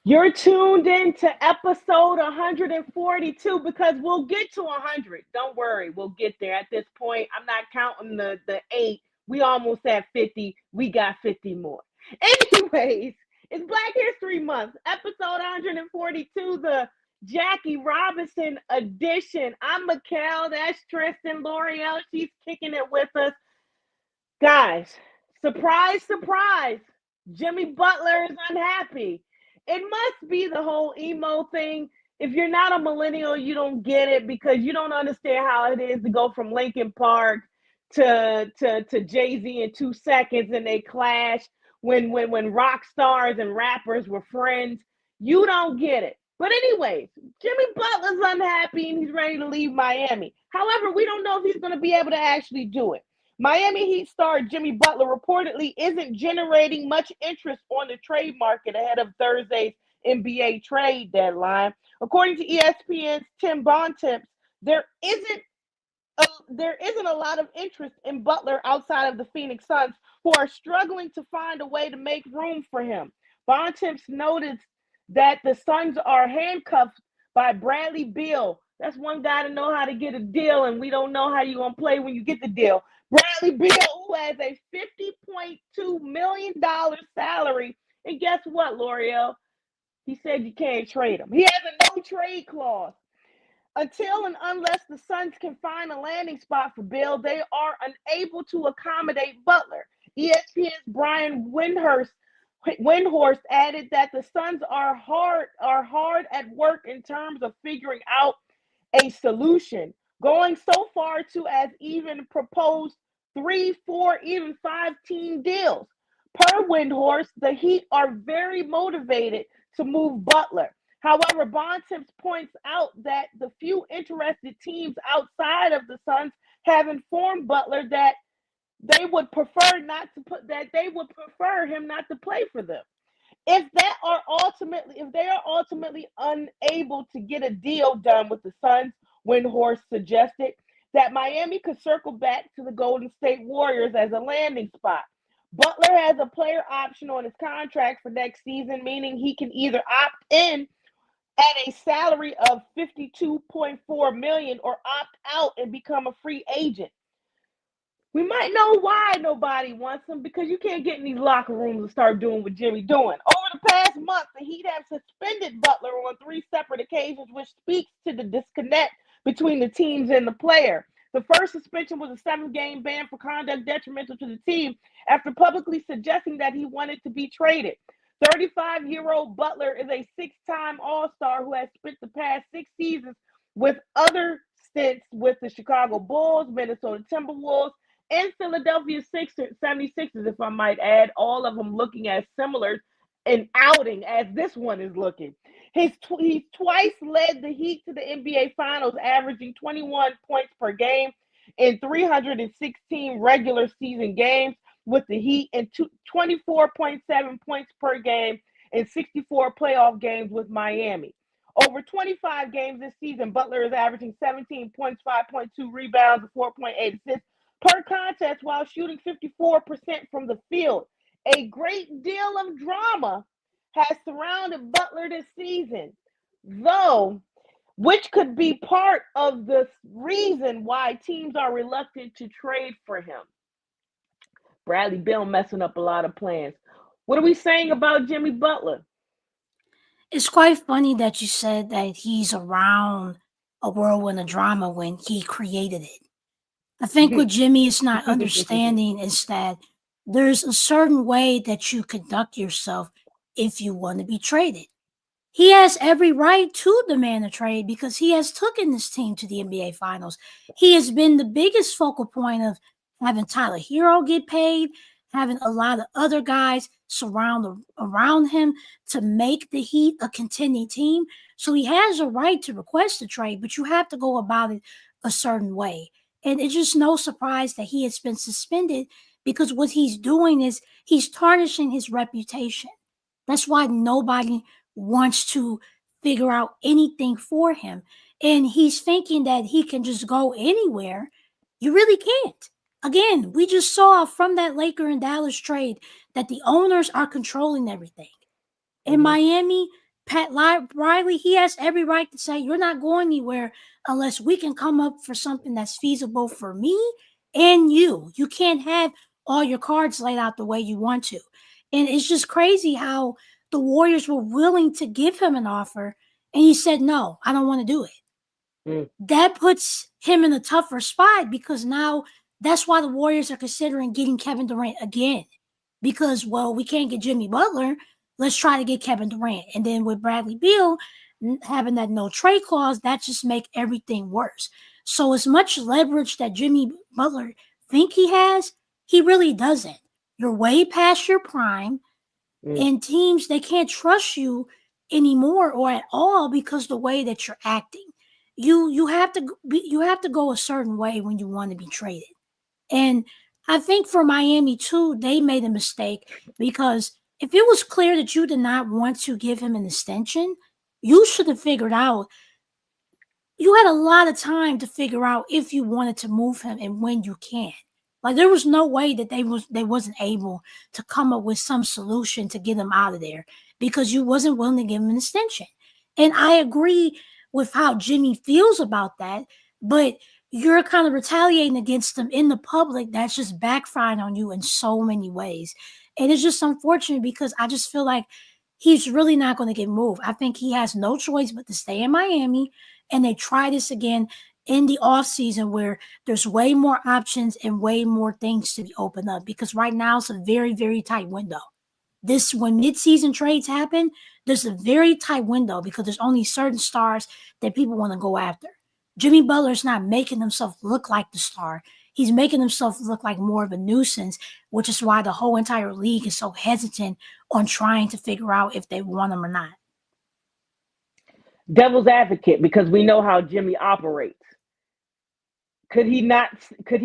You're tuned in to episode 142 because we'll get to 100. Don't worry, we'll get there. At this point, I'm not counting the 8. We almost at 50. We got 50 more. Anyways, it's Black History Month, episode 142, the Jackie Robinson edition. I'm Mikkel. That's Tristan. L'Oreal, she's kicking it with us. Guys, surprise, surprise. Jimmy Butler is unhappy. It must be the whole emo thing. If you're not a millennial, you don't get it because you don't understand how it is to go from Linkin Park to Jay-Z in 2 seconds and they clash when rock stars and rappers were friends. You don't get it. But anyways, Jimmy Butler's unhappy and he's ready to leave Miami. However, we don't know if he's going to be able to actually do it. Miami Heat star Jimmy Butler reportedly isn't generating much interest on the trade market ahead of Thursday's NBA trade deadline. According to ESPN's Tim Bontemps, there isn't a lot of interest in Butler outside of the Phoenix Suns, who are struggling to find a way to make room for him. Bontemps noted that the Suns are handcuffed by Bradley Beal. That's one guy to know how to get a deal, and we don't know how you're going to play when you get the deal. Bradley Beal, who has a $50.2 million salary. And guess what, L'Oreal? He said you can't trade him. He has a no-trade clause. Until and unless the Suns can find a landing spot for Beal, they are unable to accommodate Butler. ESPN's Brian Windhorst added that the Suns are hard at work in terms of figuring out a solution, going so far to as even propose 3, 4, even 5-team deals. Per Windhorst, the Heat are very motivated to move Butler. However, Bontemps points out that the few interested teams outside of the Suns have informed Butler that they would prefer him not to play for them. If they are ultimately unable to get a deal done with the Suns, Windhorst suggested that Miami could circle back to the Golden State Warriors as a landing spot. Butler has a player option on his contract for next season, meaning he can either opt in at a salary of $52.4 million or opt out and become a free agent. We might know why nobody wants him, because you can't get in these locker rooms and start doing what Jimmy doing. Over the past month, the Heat have suspended Butler on 3 separate occasions, which speaks to the disconnect between the teams and the player. The first suspension was a 7-game ban for conduct detrimental to the team after publicly suggesting that he wanted to be traded. 35-year-old Butler is a 6-time All-Star who has spent the past 6 seasons with other stints with the Chicago Bulls, Minnesota Timberwolves, and Philadelphia 76ers, if I might add, all of them looking as similar in outing as this one is looking. He's twice led the Heat to the NBA Finals, averaging 21 points per game in 316 regular season games with the Heat, and 24.7 points per game in 64 playoff games with Miami. Over 25 games this season, Butler is averaging 17 points, 5.2 rebounds, and 4.8 assists per contest while shooting 54% from the field. A great deal of drama has surrounded Butler this season, though, which could be part of the reason why teams are reluctant to trade for him. Bradley Beal messing up a lot of plans. What are we saying about Jimmy Butler? It's quite funny that you said that he's around a whirlwind of drama when he created it. I think what Jimmy is not understanding is that there's a certain way that you conduct yourself if you want to be traded. He has every right to demand a trade because he has taken this team to the NBA Finals. He has been the biggest focal point of having Tyler Hero get paid, having a lot of other guys surround around him to make the Heat a contending team. So he has a right to request a trade, but you have to go about it a certain way. And it's just no surprise that he has been suspended because what he's doing is he's tarnishing his reputation. That's why nobody wants to figure out anything for him. And he's thinking that he can just go anywhere. You really can't. Again, we just saw from that Laker and Dallas trade that the owners are controlling everything. In Miami, Pat Riley, he has every right to say, you're not going anywhere unless we can come up for something that's feasible for me and you. You can't have all your cards laid out the way you want to. And it's just crazy how the Warriors were willing to give him an offer, and he said, no, I don't want to do it. That puts him in a tougher spot because now that's why the Warriors are considering getting Kevin Durant again. Because, well, we can't get Jimmy Butler. Let's try to get Kevin Durant. And then with Bradley Beal having that no trade clause, that just make everything worse. So as much leverage that Jimmy Butler think he has, he really doesn't. You're way past your prime. And teams, they can't trust you anymore or at all because the way that you're acting. You have to go a certain way when you want to be traded. And I think for Miami too, they made a mistake because if it was clear that you did not want to give him an extension, you should have figured out. You had a lot of time to figure out if you wanted to move him and when you can. Like there was no way that they wasn't able to come up with some solution to get him out of there because you wasn't willing to give him an extension. And I agree with how Jimmy feels about that, but you're kind of retaliating against them in the public. That's just backfiring on you in so many ways. And it's just unfortunate because I just feel like he's really not going to get moved. I think he has no choice but to stay in Miami, and they try this again in the offseason where there's way more options and way more things to be opened up because right now it's a very, very tight window. When mid-season trades happen, there's a very tight window because there's only certain stars that people want to go after. Jimmy Butler's not making himself look like the star. He's making himself look like more of a nuisance, which is why the whole entire league is so hesitant on trying to figure out if they want him or not. Devil's advocate, because we know how Jimmy operates. Could he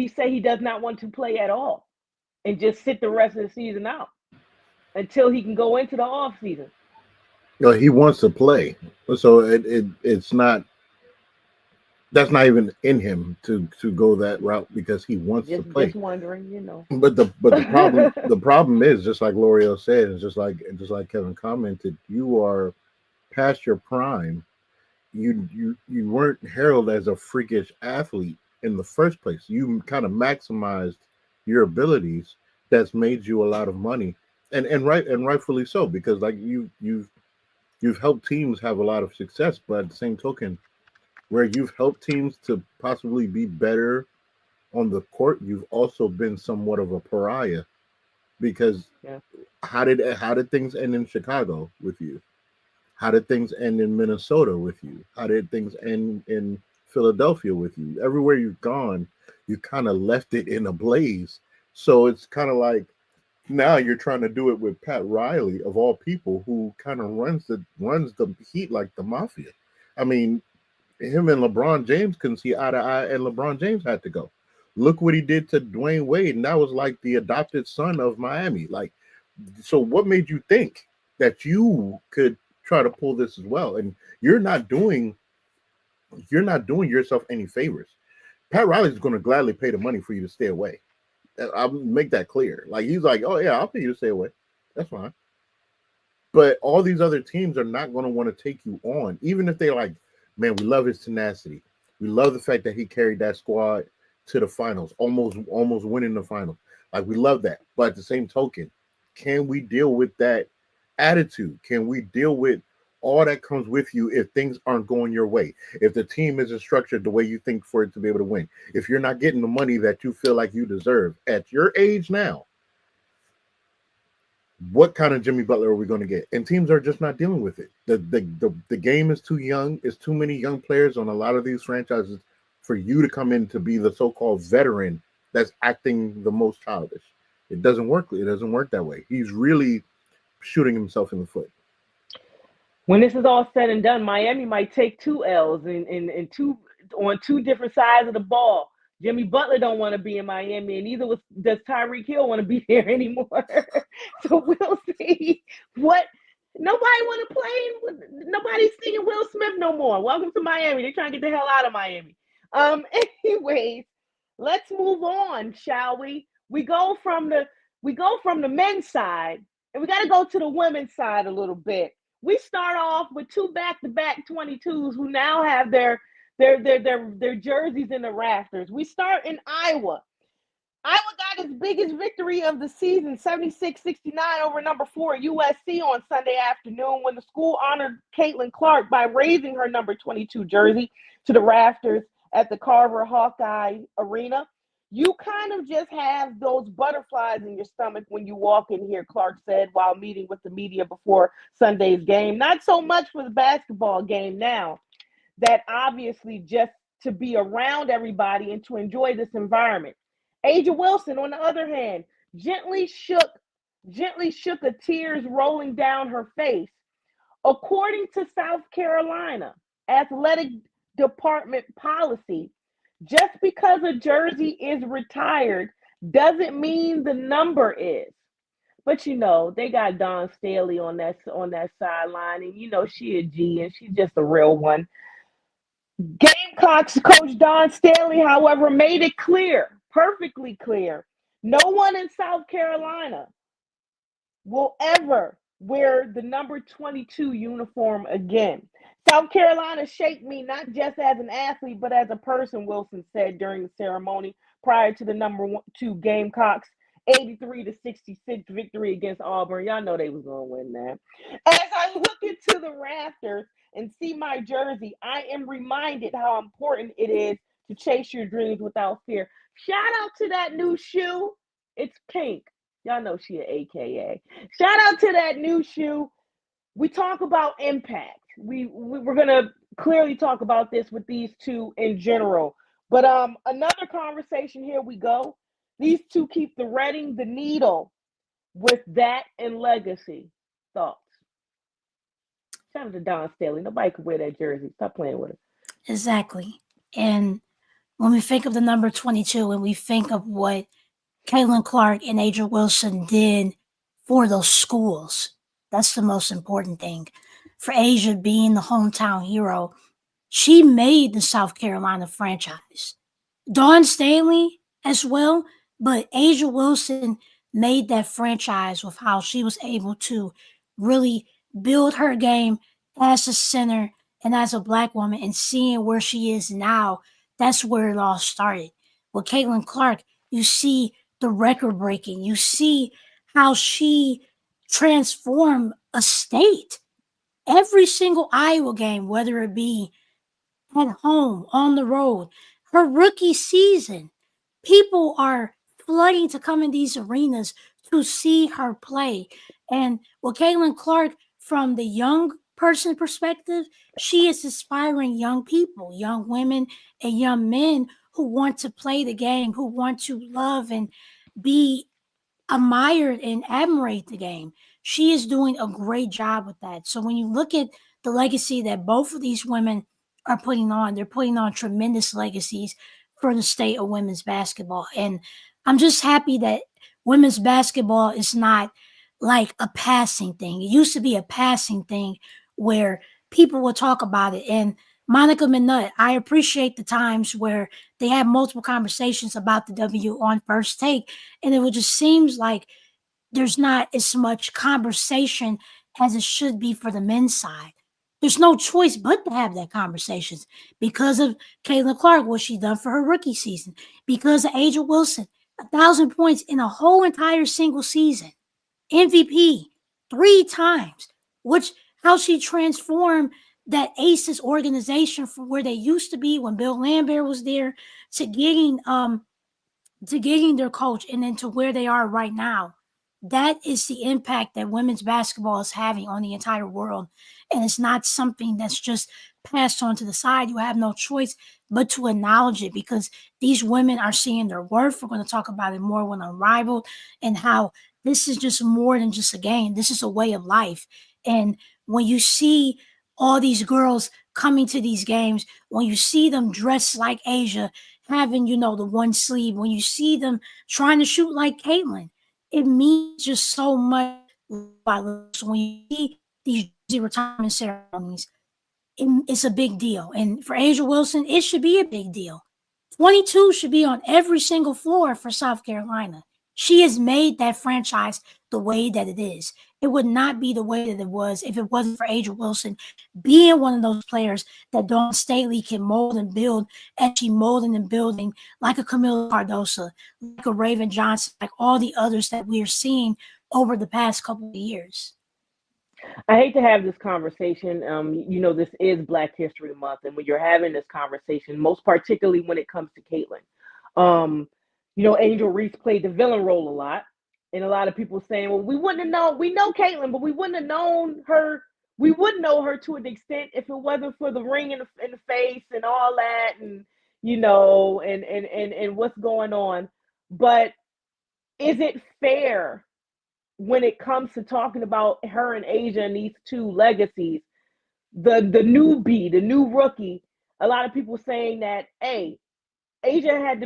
say he does not want to play at all and just sit the rest of the season out until he can go into the off season? No, he wants to play. So it's not, that's not even in him to go that route because he wants to play. Just wondering, you know. But the problem is, just like L'Oreal said, and just like Kevin commented, you are past your prime. You weren't heralded as a freakish athlete in the first place. You kind of maximized your abilities. That's made you a lot of money, and rightfully so, because like you've helped teams have a lot of success. But at the same token, where you've helped teams to possibly be better on the court, you've also been somewhat of a pariah because how did things end in Chicago with you? How did things end in Minnesota with you? How did things end in Philadelphia with you? Everywhere you've gone, you kind of left it in a blaze. So it's kind of like now you're trying to do it with Pat Riley, of all people, who kind of runs the Heat like the mafia. I mean, him and LeBron James couldn't see eye to eye, and LeBron James had to go. Look what he did to Dwayne Wade, and that was like the adopted son of Miami. Like, so what made you think that you could try to pull this as well? And you're not doing yourself any favors. Pat Riley's going to gladly pay the money for you to stay away. I'll make that clear. Like, he's like, oh yeah, I'll pay you to stay away. That's fine. But all these other teams are not going to want to take you on, even if they're like, man, we love his tenacity. We love the fact that he carried that squad to the finals, almost winning the finals. Like, we love that. But at the same token, can we deal with that attitude? Can we deal with all that comes with you if things aren't going your way? If the team isn't structured the way you think for it to be able to win? If you're not getting the money that you feel like you deserve at your age now, what kind of Jimmy Butler are we going to get? And teams are just not dealing with it. The game is too young. It's too many young players on a lot of these franchises for you to come in to be the so-called veteran that's acting the most childish. It doesn't work. It doesn't work that way. He's really shooting himself in the foot. When this is all said and done, Miami might take 2 L's in two on two different sides of the ball. Jimmy Butler don't want to be in Miami, and neither does Tyreek Hill want to be there anymore. So we'll see what. Nobody want to play. Nobody's singing Will Smith no more. Welcome to Miami. They're trying to get the hell out of Miami. Anyways, let's move on, shall we? We go from the men's side, and we got to go to the women's side a little bit. We start off with 2 back-to-back 22s who now have their jerseys in the rafters. We start in Iowa. Iowa got its biggest victory of the season, 76-69 over number 4 USC on Sunday afternoon when the school honored Caitlin Clark by raising her number 22 jersey to the rafters at the Carver Hawkeye Arena. You kind of just have those butterflies in your stomach when you walk in here, Clark said while meeting with the media before Sunday's game. Not so much for the basketball game now, that obviously just to be around everybody and to enjoy this environment. Aja Wilson, on the other hand, gently shook a tears rolling down her face. According to South Carolina athletic department policy, just because a jersey is retired doesn't mean the number is. But they got Dawn Staley on that sideline, and she a G and she's just a real one. Gamecocks coach Dawn Staley, however, made it clear, perfectly clear, no one in South Carolina will ever wear the number 22 uniform again. South Carolina shaped me not just as an athlete, but as a person, Wilson said during the ceremony prior to the number 2 Gamecocks 83-66 victory against Auburn. Y'all know they was going to win that. As I look into the rafters and see my jersey, I am reminded how important it is to chase your dreams without fear. Shout out to that new shoe. It's pink. Y'all know she an AKA. Shout out to that new shoe. We talk about impact. We're going to clearly talk about this with these two in general. But another conversation, here we go. These two keep threading the needle with that and legacy. Thoughts? Shout out to Dawn Staley. Nobody could wear that jersey. Stop playing with her. Exactly. And when we think of the number 22 and we think of what Caitlin Clark and Aja Wilson did for those schools, that's the most important thing. For Aja being the hometown hero, she made the South Carolina franchise. Dawn Staley as well, but Aja Wilson made that franchise with how she was able to really build her game as a center and as a Black woman, and seeing where she is now, that's where it all started. With Caitlin Clark, you see the record breaking. You see how she transformed a state. Every single Iowa game, whether it be at home, on the road, her rookie season, people are flooding to come in these arenas to see her play. And with Caitlin Clark, from the young person perspective, she is inspiring young people, young women and young men who want to play the game, who want to love and be admired and admirate the game. She is doing a great job with that. So when you look at the legacy that both of these women are putting on, they're putting on tremendous legacies for the state of women's basketball. And I'm just happy that women's basketball is not like a passing thing. It used to be a passing thing where people would talk about it. And Monica Minut, I appreciate the times where they have multiple conversations about the W on First Take, and it just seems like there's not as much conversation as it should be for the men's side. There's no choice but to have that conversation because of Caitlin Clark, what she done for her rookie season, because of Aja Wilson, 1,000 points in a whole entire single season, MVP 3 times, how she transformed that Aces organization from where they used to be when Bill Lambert was there to getting their coach and then to where they are right now. that is the impact that women's basketball is having on the entire world. And it's not something that's just passed on to the side. You have no choice but to acknowledge it, because these women are seeing their worth. We're going to talk about it more when Unrivaled, and how this is just more than just a game. This is a way of life. And when you see all these girls coming to these games, when you see them dressed like Asia, having, the one sleeve, when you see them trying to shoot like Caitlin, it means just so much. So when you see these jersey retirement ceremonies, it's a big deal. And for Asia Wilson, it should be a big deal. 22 should be on every single floor for South Carolina. She has made that franchise the way that it is. It would not be the way that it was if it wasn't for Asia Wilson being one of those players that Dawn Staley can mold and build, and she molding and building like a Camila Cardoso, like a Raven Johnson, like all the others that we are seeing over the past couple of years. I hate to have this conversation. This is Black History Month, and when you're having this conversation, most particularly when it comes to Caitlin, Angel Reese played the villain role a lot, and a lot of people saying, "Well, we wouldn't have known. We know Caitlin, but we wouldn't have known her. We would know her to an extent if it wasn't for the ring in the face and all that, and and what's going on." But is it fair when it comes to talking about her and Asia and these two legacies, the newbie, the new rookie, a lot of people saying that, hey, Asia had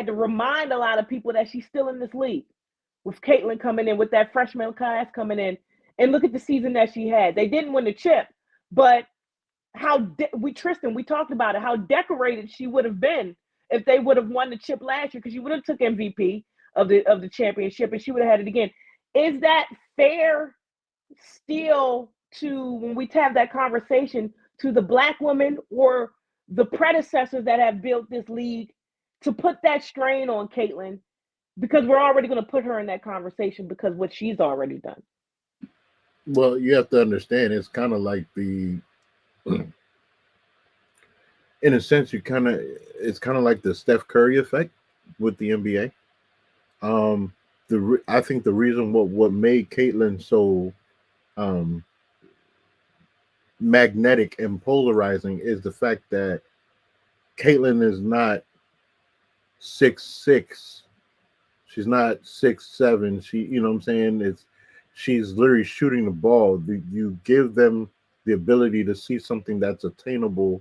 to remind a lot of people that she's still in this league, with Caitlin coming in, with that freshman class coming in, and look at the season that she had. They didn't win the chip, but Tristan, we talked about it, how decorated she would have been if they would have won the chip last year, because she would have took MVP of the championship, and she would have had it again. Is that fair still to, when we have that conversation, to the Black women or the predecessors that have built this league, to put that strain on Caitlin, because we're already going to put her in that conversation because what she's already done? Well, you have to understand, it's kind of like in a sense, it's kind of like the Steph Curry effect with the NBA. I think the reason what made Caitlin so magnetic and polarizing is the fact that Caitlin is not 6'6". She's not 6'7". She, you know what I'm saying? She's literally shooting the ball. You give them the ability to see something that's attainable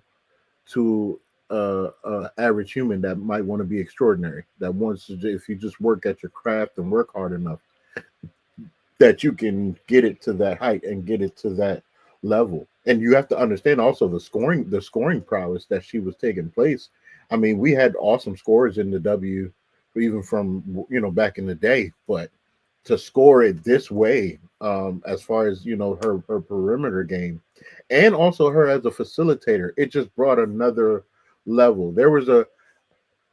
to average human that might want to be extraordinary, that wants to, if you just work at your craft and work hard enough, that you can get it to that height and get it to that level. And you have to understand also the scoring prowess that she was taking place. I mean, we had awesome scorers in the W, even from back in the day, but to score it this way, as far as her perimeter game, and also her as a facilitator, it just brought another level. There was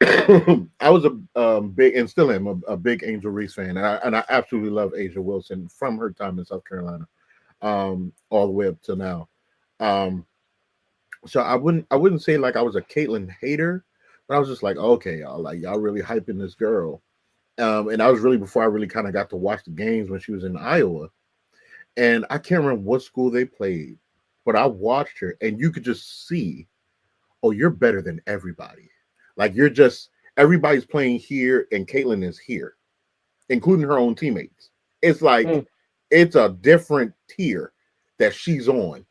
I was a big, and still am a big Angel Reese fan, and I absolutely love Asia Wilson from her time in South Carolina, all the way up to now. So I wouldn't say like I was a Caitlin hater, but I was just like, okay, y'all really hyping this girl. And that was really before I really kind of got to watch the games when she was in Iowa. And I can't remember what school they played, but I watched her, and you could just see, oh, you're better than everybody. Like, everybody's playing here, and Caitlin is here, including her own teammates. It's like, it's a different tier that she's on,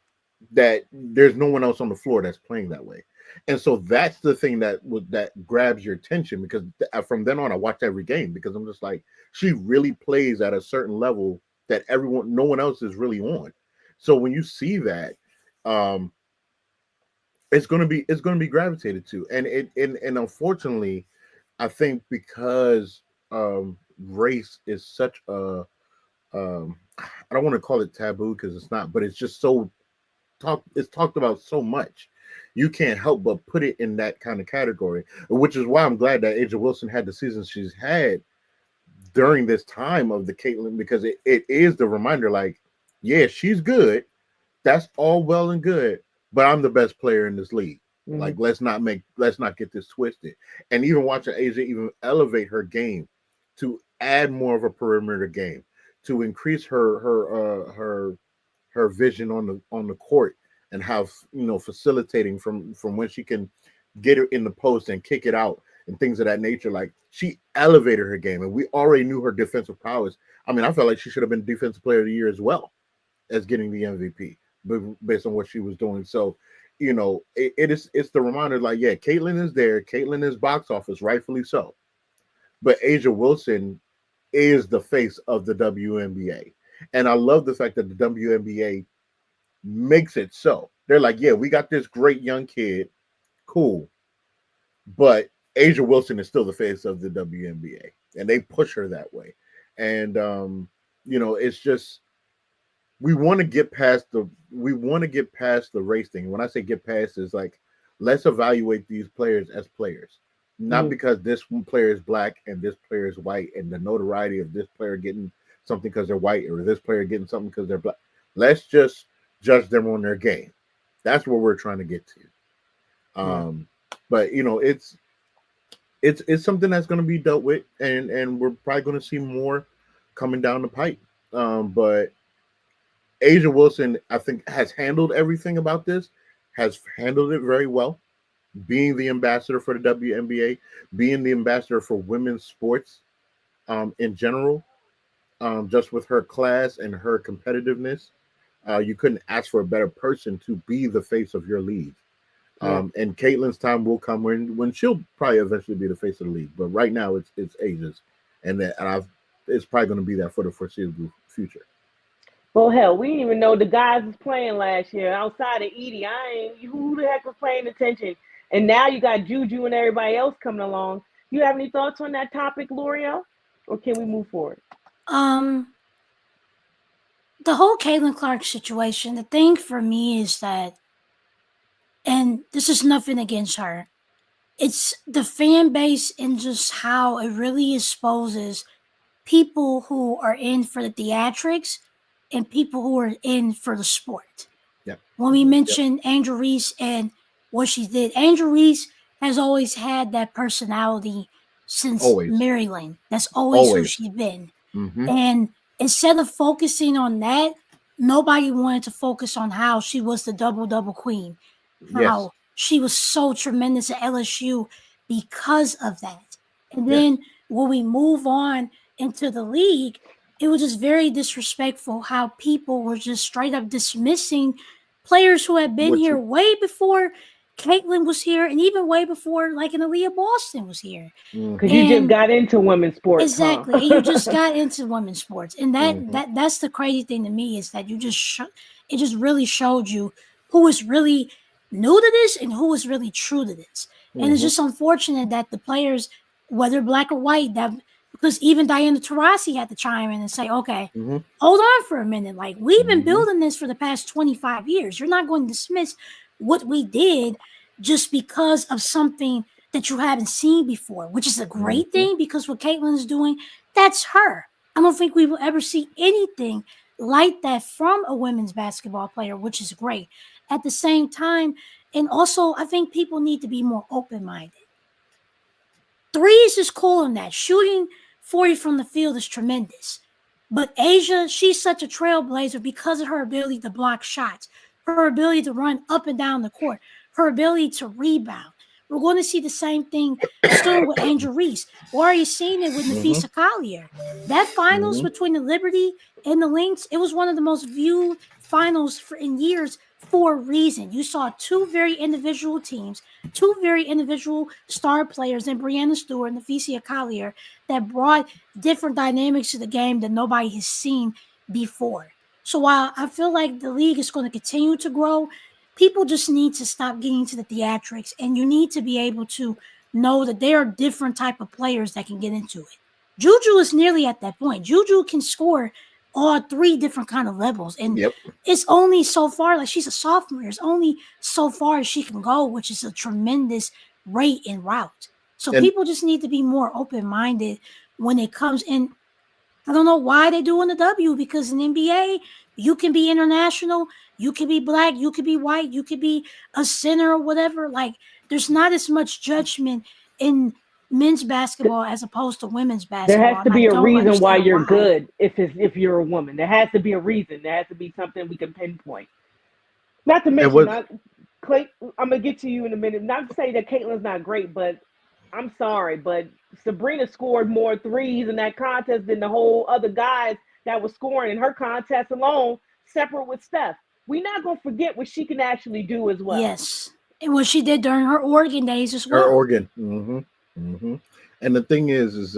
that there's no one else on the floor that's playing that way. And so that's the thing that grabs your attention, because from then on I watched every game, because I'm just like, she really plays at a certain level that no one else is really on. So when you see that, it's going to be gravitated to. And and unfortunately, I think because race is such a I don't want to call it taboo, because it's not, but it's just it's talked about so much. You can't help but put it in that kind of category, which is why I'm glad that Asia Wilson had the season she's had during this time of the Caitlin, because it is the reminder, like, yeah, she's good. That's all well and good, but I'm the best player in this league. Mm-hmm. Like, let's not get this twisted. And even watching Asia even elevate her game to add more of a perimeter game, to increase her vision on the court, and have, facilitating from when she can get it in the post and kick it out and things of that nature. Like, she elevated her game, and we already knew her defensive prowess. I mean, I felt like she should have been Defensive Player of the Year as well as getting the MVP based on what she was doing. So, it's the reminder, like, yeah, Caitlyn is there. Caitlyn is box office, rightfully so. But Asia Wilson is the face of the WNBA. And I love the fact that the WNBA makes it so. They're like, yeah, we got this great young kid. Cool. But Asia Wilson is still the face of the WNBA. And they push her that way. And, it's just, we want to get past the race thing. When I say get past, is like, let's evaluate these players as players. Not because this player is black and this player is white, and the notoriety of this player getting something because they're white, or this player getting something because they're black. Let's just judge them on their game. That's what we're trying to get to. But it's something that's going to be dealt with, and we're probably going to see more coming down the pipe. But Asia Wilson, I think, has handled everything about this, has handled it very well. Being the ambassador for the WNBA, being the ambassador for women's sports in general, just with her class and her competitiveness, you couldn't ask for a better person to be the face of your league. And Caitlyn's time will come when she'll probably eventually be the face of the league. But right now, it's Asia's, and it's probably going to be that for the foreseeable future. Well, hell, we didn't even know the guys was playing last year outside of Edie. Who the heck was paying attention? And now you got Juju and everybody else coming along. You have any thoughts on that topic, L'Oreal? Or can we move forward? The whole Caitlin Clark situation, the thing for me is that, and this is nothing against her, it's the fan base and just how it really exposes people who are in for the theatrics and people who are in for the sport. Yep. When we mentioned Angel Reese and what she did, Angel Reese has always had that personality since Maryland. That's always who she's been. Mm-hmm. And instead of focusing on that, nobody wanted to focus on how she was the double queen. How she was so tremendous at LSU because of that. And then when we move on into the league, it was just very disrespectful how people were just straight up dismissing players who had been here way before Caitlin was here, and even way before, like, an Aaliyah Boston was here. Because you just got into women's sports. Exactly. Huh? And you just got into women's sports. And that's the crazy thing to me, is that you just it just really showed you who is really new to this and who is really true to this. And it's just unfortunate that the players, whether black or white, because even Diana Taurasi had to chime in and say, okay, hold on for a minute. Like, we've been building this for the past 25 years. You're not going to dismiss what we did just because of something that you haven't seen before, which is a great thing, because what Caitlin is doing, that's her. I don't think we will ever see anything like that from a women's basketball player, which is great. At the same time, and also, I think people need to be more open-minded. Threes is cool in that. Shooting 40 from the field is tremendous. But Asia, she's such a trailblazer because of her ability to block shots, her ability to run up and down the court, her ability to rebound. We're going to see the same thing still with Angel Reese. We're already seeing it with Nafisa Collier. That finals between the Liberty and the Lynx, it was one of the most viewed finals in years for a reason. You saw two very individual teams, two very individual star players in Breanna Stewart and Nafisa Collier that brought different dynamics to the game that nobody has seen before. So while I feel like the league is going to continue to grow, people just need to stop getting to the theatrics, and you need to be able to know that there are different type of players that can get into it. Juju is nearly at that point. Juju can score all three different kind of levels, and it's only so far. Like, she's a sophomore, it's only so far as she can go, which is a tremendous rate and route. So people just need to be more open-minded when it comes in. I don't know why they do in the W, because in NBA, you can be international, you can be black, you could be white, you could be a center or whatever. Like, there's not as much judgment in men's basketball as opposed to women's There basketball. has to And I be a don't reason why understand you're why. good if you're a woman. There has to be a reason. There has to be something we can pinpoint. Not to And mention, what not Clay. I'm gonna get to you in a minute. Not to say that Caitlin's not great, but I'm sorry, but Sabrina scored more threes in that contest than the whole other guys that were scoring in her contest alone, separate with Steph. We're not gonna forget what she can actually do as well. Yes. And what she did during her Oregon days as her well. organ. And the thing is it's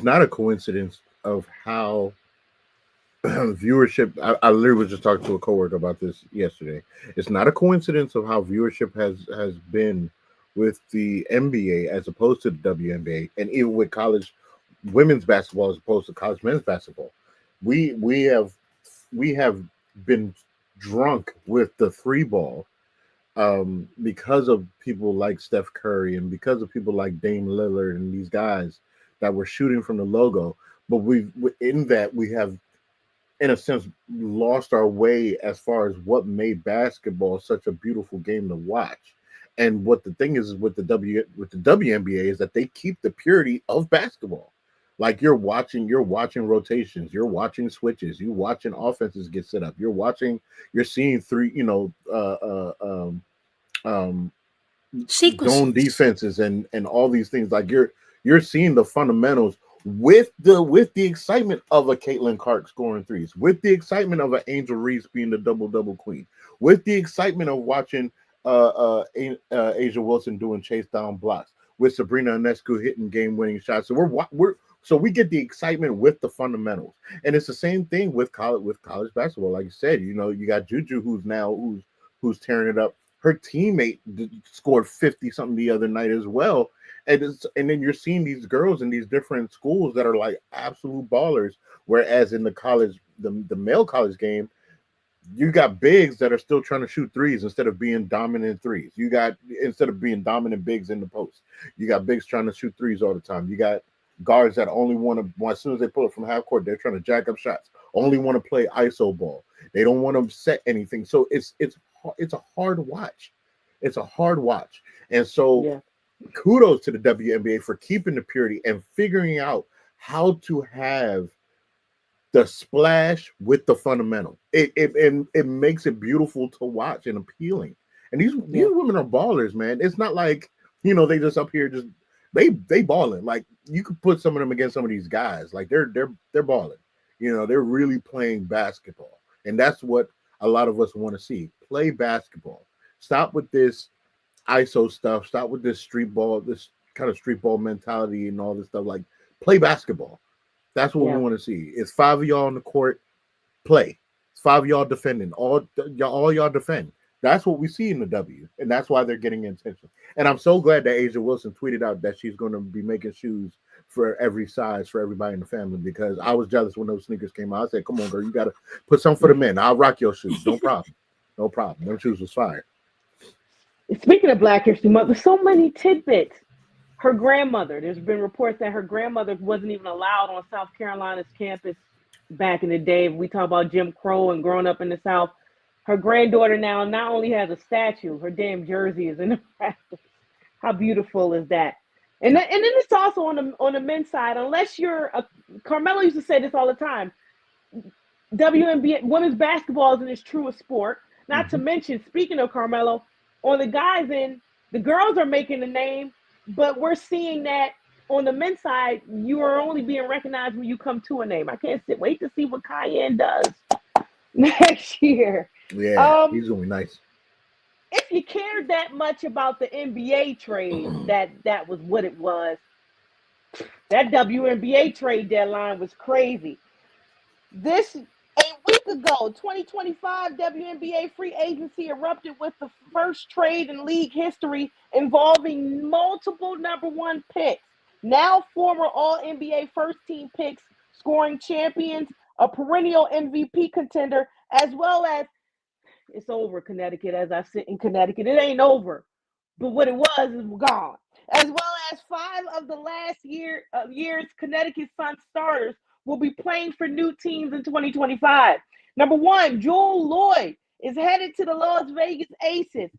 not a coincidence of how viewership. I literally was just talking to a coworker about this yesterday. It's not a coincidence of how viewership has been with the NBA as opposed to the WNBA, and even with college women's basketball as opposed to college men's basketball. We have been drunk with the three ball, because of people like Steph Curry and because of people like Dame Lillard and these guys that were shooting from the logo. But in that we have, in a sense, lost our way as far as what made basketball such a beautiful game to watch. And what the thing is with the WNBA is that they keep the purity of basketball. Like you're watching rotations, you're watching switches, you're watching offenses get set up, you're seeing three, um, zone Sequences. defenses and all these things. Like you're seeing the fundamentals with the excitement of a Caitlin Clark scoring threes, with the excitement of an Angel Reese being the double queen, with the excitement of watching Asia Wilson doing chase down blocks, with Sabrina Ionescu hitting game winning shots. So we get the excitement with the fundamentals, and it's the same thing with college basketball. Like you said, you got Juju who's tearing it up. Her teammate scored 50 something the other night as well. And then you're seeing these girls in these different schools that are like absolute ballers. Whereas in the male college game, you got bigs that are still trying to shoot threes instead of being dominant threes. Instead of being dominant bigs in the post, you got bigs trying to shoot threes all the time. You got guards that only want to, as soon as they pull it from half court, they're trying to jack up shots. Only want to play ISO ball. They don't want to set anything. So it's a hard watch. It's a hard watch. And so Yeah. kudos to the WNBA for keeping the purity and figuring out how to have the splash with the fundamental. It makes it beautiful to watch and appealing. And these women are ballers, man. It's not like they just up here just they balling. Like you could put some of them against some of these guys. Like they're balling. They're really playing basketball, and that's what a lot of us want to see. Play basketball. Stop with this ISO stuff. Stop with this this kind of street ball mentality and all this stuff. Like play basketball. That's what we want to see. It's 5 of y'all on the court. Play. It's 5 of y'all defending. All y'all defend. That's what we see in the W, and that's why they're getting attention. And I'm so glad that Asia Wilson tweeted out that she's going to be making shoes for every size for everybody in the family, because I was jealous when those sneakers came out. I said, "Come on, girl, you got to put some for the men. I'll rock your shoes. No problem. No problem. Them shoes was fire." Speaking of Black History Month, there's so many tidbits. Her grandmother, there's been reports that her grandmother wasn't even allowed on South Carolina's campus back in the day. We talk about Jim Crow and growing up in the South. Her granddaughter now not only has a statue, her damn jersey is in the practice. How beautiful is that? And then it's also on the men's side. Unless you're Carmelo used to say this all the time. WNBA women's basketball is in its truest sport. Not to mention, speaking of Carmelo, on the guys' end, the girls are making a name, but we're seeing that on the men's side, you are only being recognized when you come to a name. I can't wait to see what Cayenne does next year. Yeah, he's gonna be nice. If you cared that much about the NBA trade, that was what it was. That WNBA trade deadline was crazy. This a week ago, 2025 WNBA free agency erupted with the first trade in league history involving multiple number one picks. Now former All-NBA first team picks, scoring champions, a perennial MVP contender, as well as it's over, Connecticut. As I sit in Connecticut, it ain't over. But what it was is gone. As well as 5 of the last year's Connecticut Sun starters will be playing for new teams in 2025. Number 1, Joel Lloyd is headed to the Las Vegas Aces.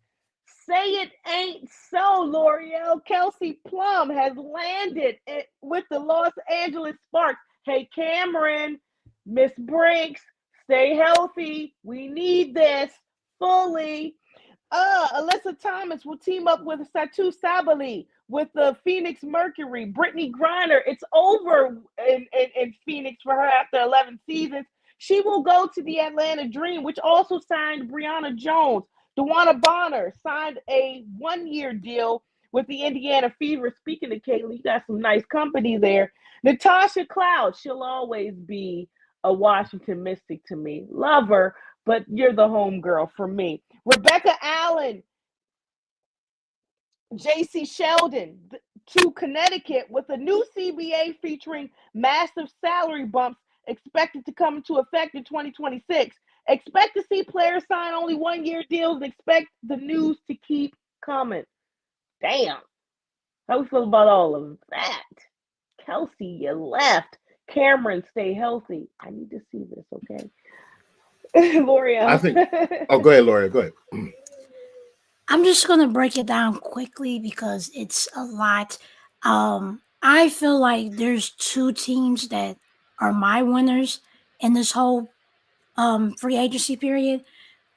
Say it ain't so, L'Oreal. Kelsey Plum has landed with the Los Angeles Sparks. Hey, Cameron, Miss Brinks, stay healthy. We need this fully. Alyssa Thomas will team up with Satu Sabali with the Phoenix Mercury. Brittany Griner, it's over in Phoenix for her after 11 seasons. She will go to the Atlanta Dream, which also signed Brianna Jones. DeWanna Bonner signed a 1-year deal with the Indiana Fever. Speaking of Kaylee, you got some nice company there. Natasha Cloud, she'll always be a Washington Mystic to me. Love her, but you're the home girl for me. Rebecca Allen, J.C. Sheldon to Connecticut with a new CBA featuring massive salary bumps expected to come into effect in 2026. Expect to see players sign only 1-year deals and expect the news to keep coming. Damn. How we feel about all of that? Kelsey, you left. Cameron, stay healthy. I need to see this, okay? L'Oreal. I think. Oh, go ahead, L'Oreal. Go ahead. I'm just going to break it down quickly because it's a lot. I feel like there's two teams that are my winners in this whole free agency period.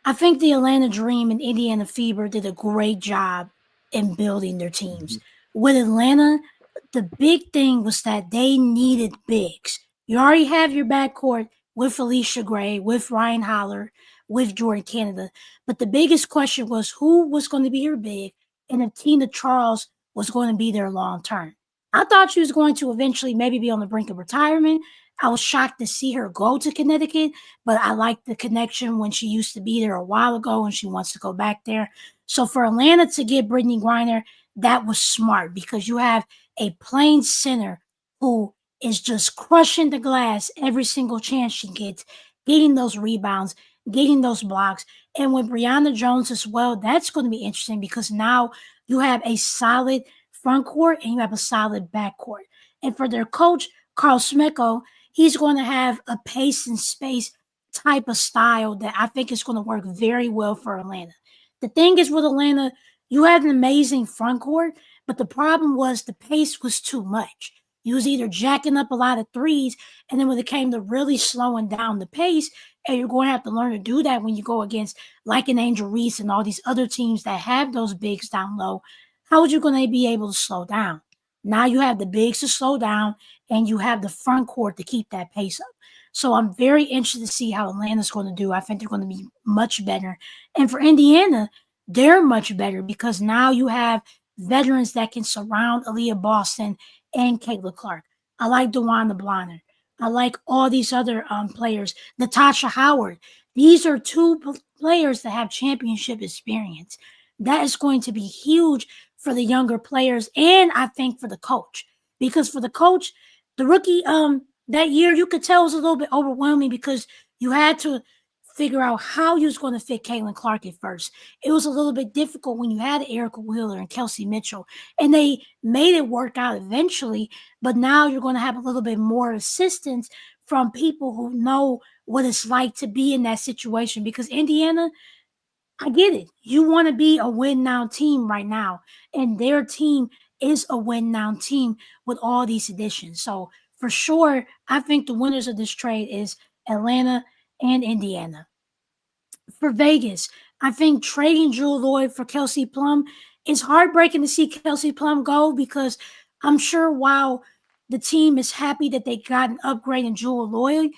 I think the Atlanta Dream and Indiana Fever did a great job in building their teams. With Atlanta, the big thing was that they needed bigs. You already have your backcourt with Felicia Gray, with Ryan Holler, with Jordan Canada. But the biggest question was who was going to be your big and if Tina Charles was going to be there long term. I thought she was going to eventually maybe be on the brink of retirement. I was shocked to see her go to Connecticut, but I liked the connection when she used to be there a while ago and she wants to go back there. So for Atlanta to get Brittany Griner, that was smart because you have a plain center who is just crushing the glass every single chance she gets, getting those rebounds, getting those blocks. And with Brianna Jones as well, that's going to be interesting because now you have a solid front court and you have a solid back court. And for their coach, Carl Smeko, he's going to have a pace and space type of style that I think is going to work very well for Atlanta. The thing is with Atlanta, you had an amazing front court, but the problem was the pace was too much. You was either jacking up a lot of threes, and then when it came to really slowing down the pace, and you're going to have to learn to do that when you go against like an Angel Reese and all these other teams that have those bigs down low, how are you going to be able to slow down? Now you have the bigs to slow down, and you have the front court to keep that pace up. So I'm very interested to see how Atlanta's going to do. I think they're going to be much better. And for Indiana, they're much better because now you have veterans that can surround Aaliyah Boston and Caitlin Clark. I like DeWanna Bonner. I like all these other players. Natasha Howard. These are two players that have championship experience. That is going to be huge for the younger players and I think for the coach. Because for the coach, the rookie that year, you could tell it was a little bit overwhelming because you had to figure out how you was going to fit Caitlin Clark at first. It was a little bit difficult when you had Erica Wheeler and Kelsey Mitchell, and they made it work out eventually, but now you're going to have a little bit more assistance from people who know what it's like to be in that situation because Indiana, I get it. You want to be a win-now team right now, and their team is a win-now team with all these additions. So for sure, I think the winners of this trade is Atlanta and Indiana. For Vegas, I think trading Jewel Lloyd for Kelsey Plum is heartbreaking to see Kelsey Plum go because I'm sure while the team is happy that they got an upgrade in Jewel Lloyd,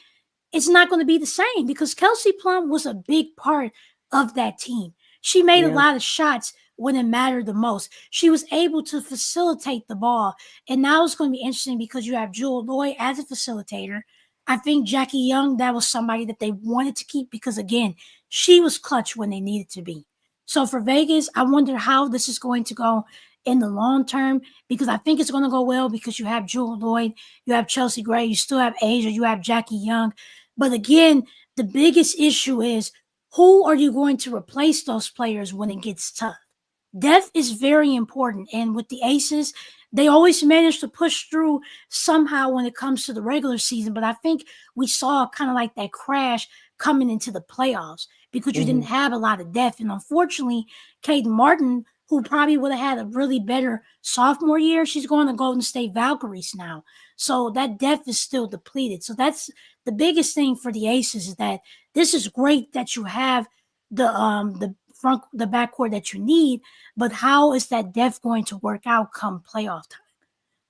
it's not going to be the same because Kelsey Plum was a big part of that team. She made a lot of shots when it mattered the most. She was able to facilitate the ball. And now it's going to be interesting because you have Jewel Lloyd as a facilitator. I think Jackie Young, that was somebody that they wanted to keep because, again, she was clutch when they needed to be. So for Vegas, I wonder how this is going to go in the long term because I think it's going to go well because you have Jewel Lloyd, you have Chelsea Gray, you still have Asia, you have Jackie Young. But again, the biggest issue is who are you going to replace those players when it gets tough? Depth is very important. And with the Aces, they always manage to push through somehow when it comes to the regular season. But I think we saw kind of like that crash coming into the playoffs because you didn't have a lot of depth. And unfortunately, Kate Martin, who probably would have had a really better sophomore year, she's going to Golden State Valkyries now. So that depth is still depleted. So that's the biggest thing for the Aces, is that this is great that you have the backcourt that you need, but how is that depth going to work out come playoff time?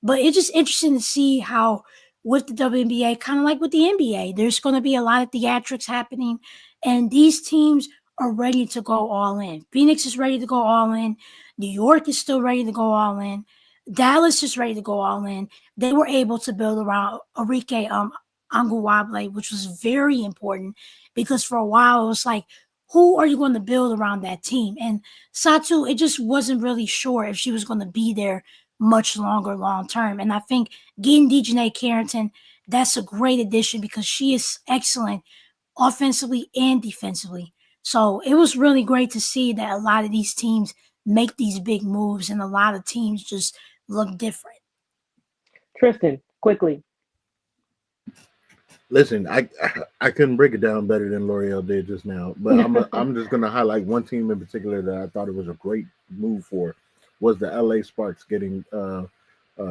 But it's just interesting to see how with the WNBA, kind of like with the NBA, there's going to be a lot of theatrics happening, and these teams are ready to go all in. Phoenix is ready to go all in. New York is still ready to go all in. Dallas is ready to go all in. They were able to build around Arike Anguwable, which was very important because for a while it was like, who are you going to build around that team? And Satu, it just wasn't really sure if she was going to be there much longer long term. And I think getting Dejanay Carrington, that's a great addition because she is excellent offensively and defensively. So it was really great to see that a lot of these teams make these big moves and a lot of teams just look different. Tristan, quickly. Listen, I couldn't break it down better than L'Oreal did just now, but I'm just gonna highlight one team in particular that I thought it was a great move for, was the LA Sparks getting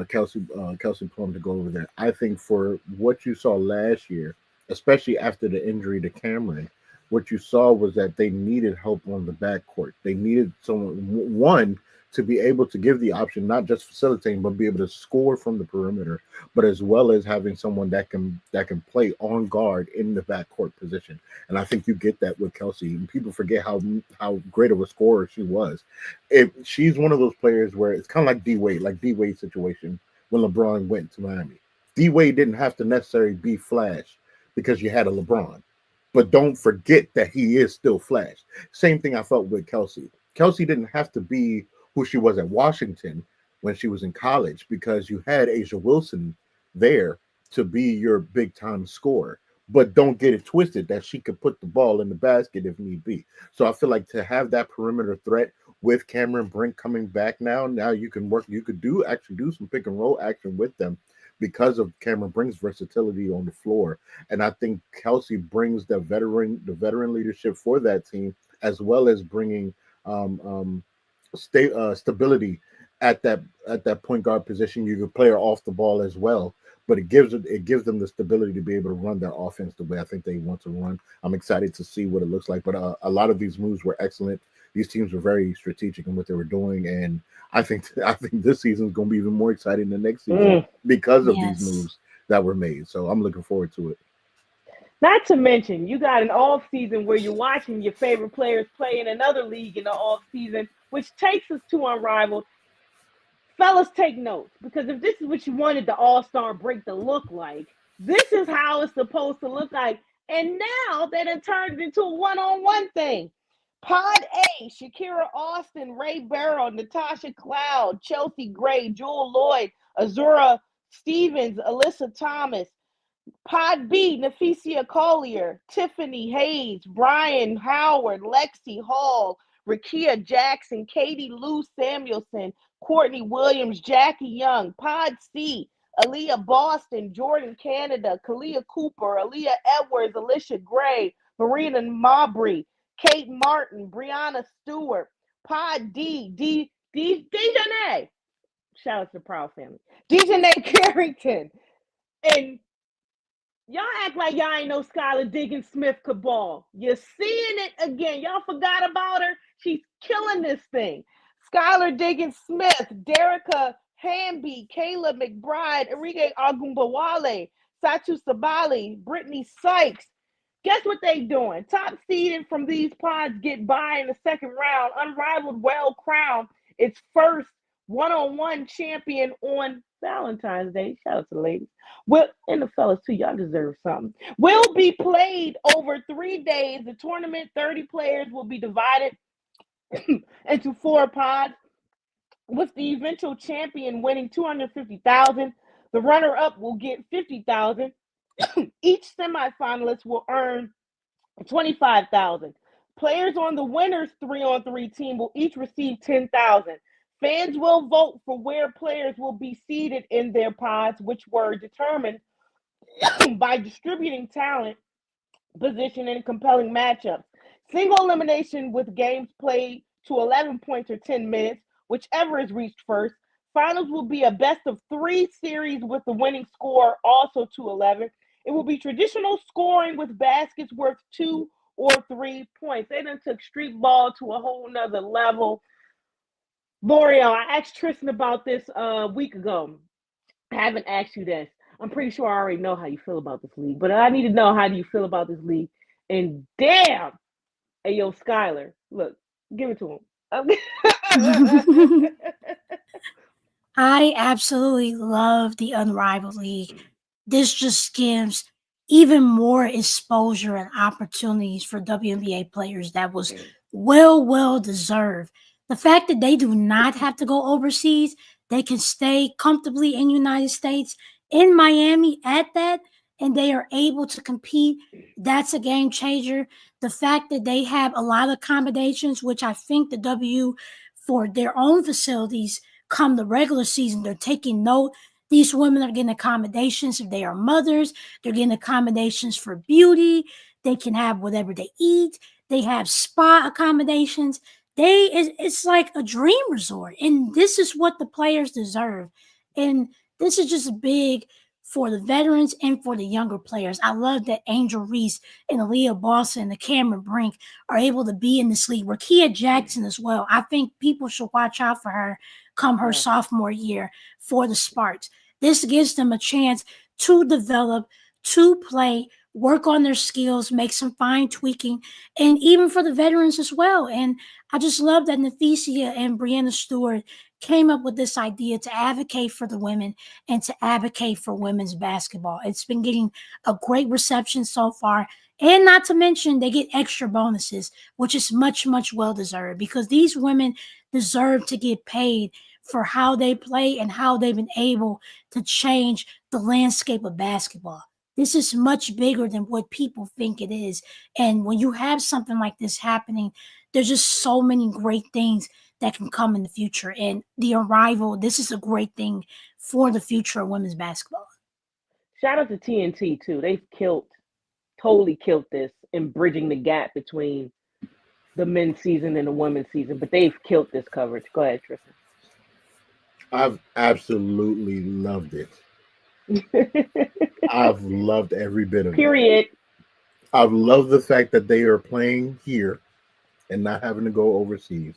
Kelsey Plum to go over there. I think for what you saw last year, especially after the injury to Cameron, what you saw was that they needed help on the backcourt. They needed someone to be able to give the option, not just facilitating, but be able to score from the perimeter, but as well as having someone that can play on guard in the backcourt position. And I think you get that with Kelsey. And people forget how great of a scorer she was. She's one of those players where it's kind of like D Wade situation when LeBron went to Miami. D Wade didn't have to necessarily be Flash because you had a LeBron. But don't forget that he is still Flash. Same thing I felt with Kelsey. Kelsey didn't have to be who she was at Washington when she was in college because you had Asia Wilson there to be your big time scorer. But don't get it twisted that she could put the ball in the basket if need be. So I feel like to have that perimeter threat with Cameron Brink coming back now you can actually do some pick and roll action with them because of Cameron Brink's versatility on the floor. And I think Kelsey brings the veteran leadership for that team, as well as bringing stability at that point guard position. You can play her off the ball as well, but it gives them the stability to be able to run their offense the way I think they want to run. I'm excited to see what it looks like, but a lot of these moves were excellent. These teams were very strategic in what they were doing, and I think this season is going to be even more exciting than next season because of these moves that were made. So I'm looking forward to it. Not to mention, you got an off season where you're watching your favorite players play in another league in the off season, which takes us to Unrivaled. Fellas, take notes, because if this is what you wanted the All-Star break to look like, this is how it's supposed to look like. And now that it turned into a one-on-one thing. Pod A, Shakira Austin, Ray Barrow, Natasha Cloud, Chelsea Gray, Jewel Lloyd, Azura Stevens, Alyssa Thomas. Pod B, Nafisia Collier, Tiffany Hayes, Brian Howard, Lexi Hall, Rakia Jackson, Katie Lou Samuelson, Courtney Williams, Jackie Young. Pod C, Aaliyah Boston, Jordan Canada, Kalia Cooper, Aaliyah Edwards, Alicia Gray, Marina Mabry, Kate Martin, Brianna Stewart. Pod D, Dejanay. Shout out to the Proud family. Dejanay Carrington. And y'all act like y'all ain't know Skylar Diggins Smith could ball. You're seeing it again. Y'all forgot about her. She's killing this thing. Skylar Diggins Smith, Derica Hamby, Kayla McBride, Enrique Agumbawale, Satu Sabali, Brittany Sykes. Guess what they doing? Top seeded from these pods get by in the second round. Unrivaled, well crowned its first one-on-one champion on Valentine's Day. Shout out to the ladies. Well, and the fellas too. Y'all deserve something. Will be played over 3 days. The tournament, 30 players, will be divided into 4 pods, with the eventual champion winning $250,000. The runner-up will get $50,000. Each semifinalist will earn $25,000. Players on the winners 3-on-3 team will each receive $10,000. Fans will vote for where players will be seated in their pods, which were determined by distributing talent position in compelling matchups. Single elimination with games played to 11 points or 10 minutes, whichever is reached first. Finals will be a best of 3 series with the winning score also to 11. It will be traditional scoring with baskets worth 2 or 3 points. They done took street ball to a whole nother level. L'Oreal, I asked Tristan about this a week ago. I haven't asked you this. I'm pretty sure I already know how you feel about this league, but I need to know how do you feel about this league. And damn, hey yo, Skylar, look, give it to him. I absolutely love the Unrivaled League. This just gives even more exposure and opportunities for WNBA players that was well deserved. The fact that they do not have to go overseas, they can stay comfortably in the United States, in Miami at that, and they are able to compete, that's a game changer. The fact that they have a lot of accommodations, which I think the W for their own facilities come the regular season, they're taking note. These women are getting accommodations if they are mothers. They're getting accommodations for beauty. They can have whatever they eat. They have spa accommodations. It's like a dream resort. And this is what the players deserve. And this is just big for the veterans and for the younger players. I love that Angel Reese and Aaliyah Boston and Cameron Brink are able to be in this league. Rakia Jackson as well. I think people should watch out for her come her sophomore year for the Sparks. This gives them a chance to develop, to play, work on their skills, make some fine tweaking, and even for the veterans as well. And I just love that Nafisia and Brianna Stewart came up with this idea to advocate for the women and to advocate for women's basketball. It's been getting a great reception so far. And not to mention, they get extra bonuses, which is much well deserved because these women deserve to get paid for how they play and how they've been able to change the landscape of basketball. This is much bigger than what people think it is. And when you have something like this happening, there's just so many great things that can come in the future. And the arrival, this is a great thing for the future of women's basketball. Shout out to TNT too. They've totally killed this in bridging the gap between the men's season and the women's season. But they've killed this coverage. Go ahead, Tristan. I've absolutely loved it. I've loved every bit of it. Period. I've loved the fact that they are playing here and not having to go overseas.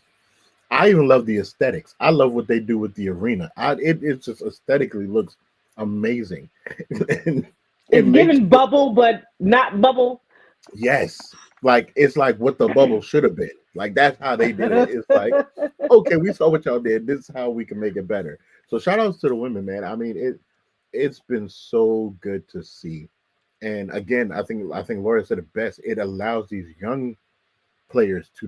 I even love the aesthetics. I love what they do with the arena. It just aesthetically looks amazing. It's giving bubble, but not bubble. Yes. Like, it's like what the bubble should have been. Like, that's how they did it. It's like, okay, we saw what y'all did. This is how we can make it better. So shout outs to the women, man. I mean, it's been so good to see. And again, I think Laura said it best. It allows these young players to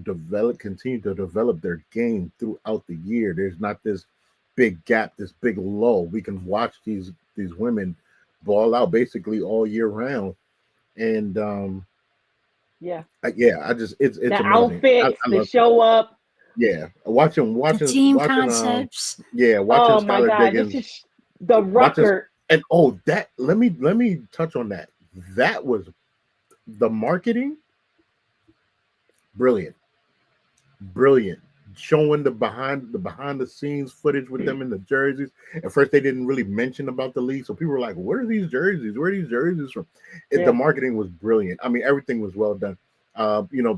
continue to develop their game throughout the year. There's not this big gap, this big lull. We can watch these women ball out basically all year round. And I just it's the amazing. outfits, I the show up. Yeah, watching the team concepts. Watching oh my Skylar God, Diggins. this is the record. And that let me touch on that. That was the marketing. Brilliant. Showing the behind the scenes footage with them in the jerseys. At first, they didn't really mention about the league, so people were like, "What are these jerseys? Where are these jerseys from?" The marketing was brilliant. I mean, everything was well done.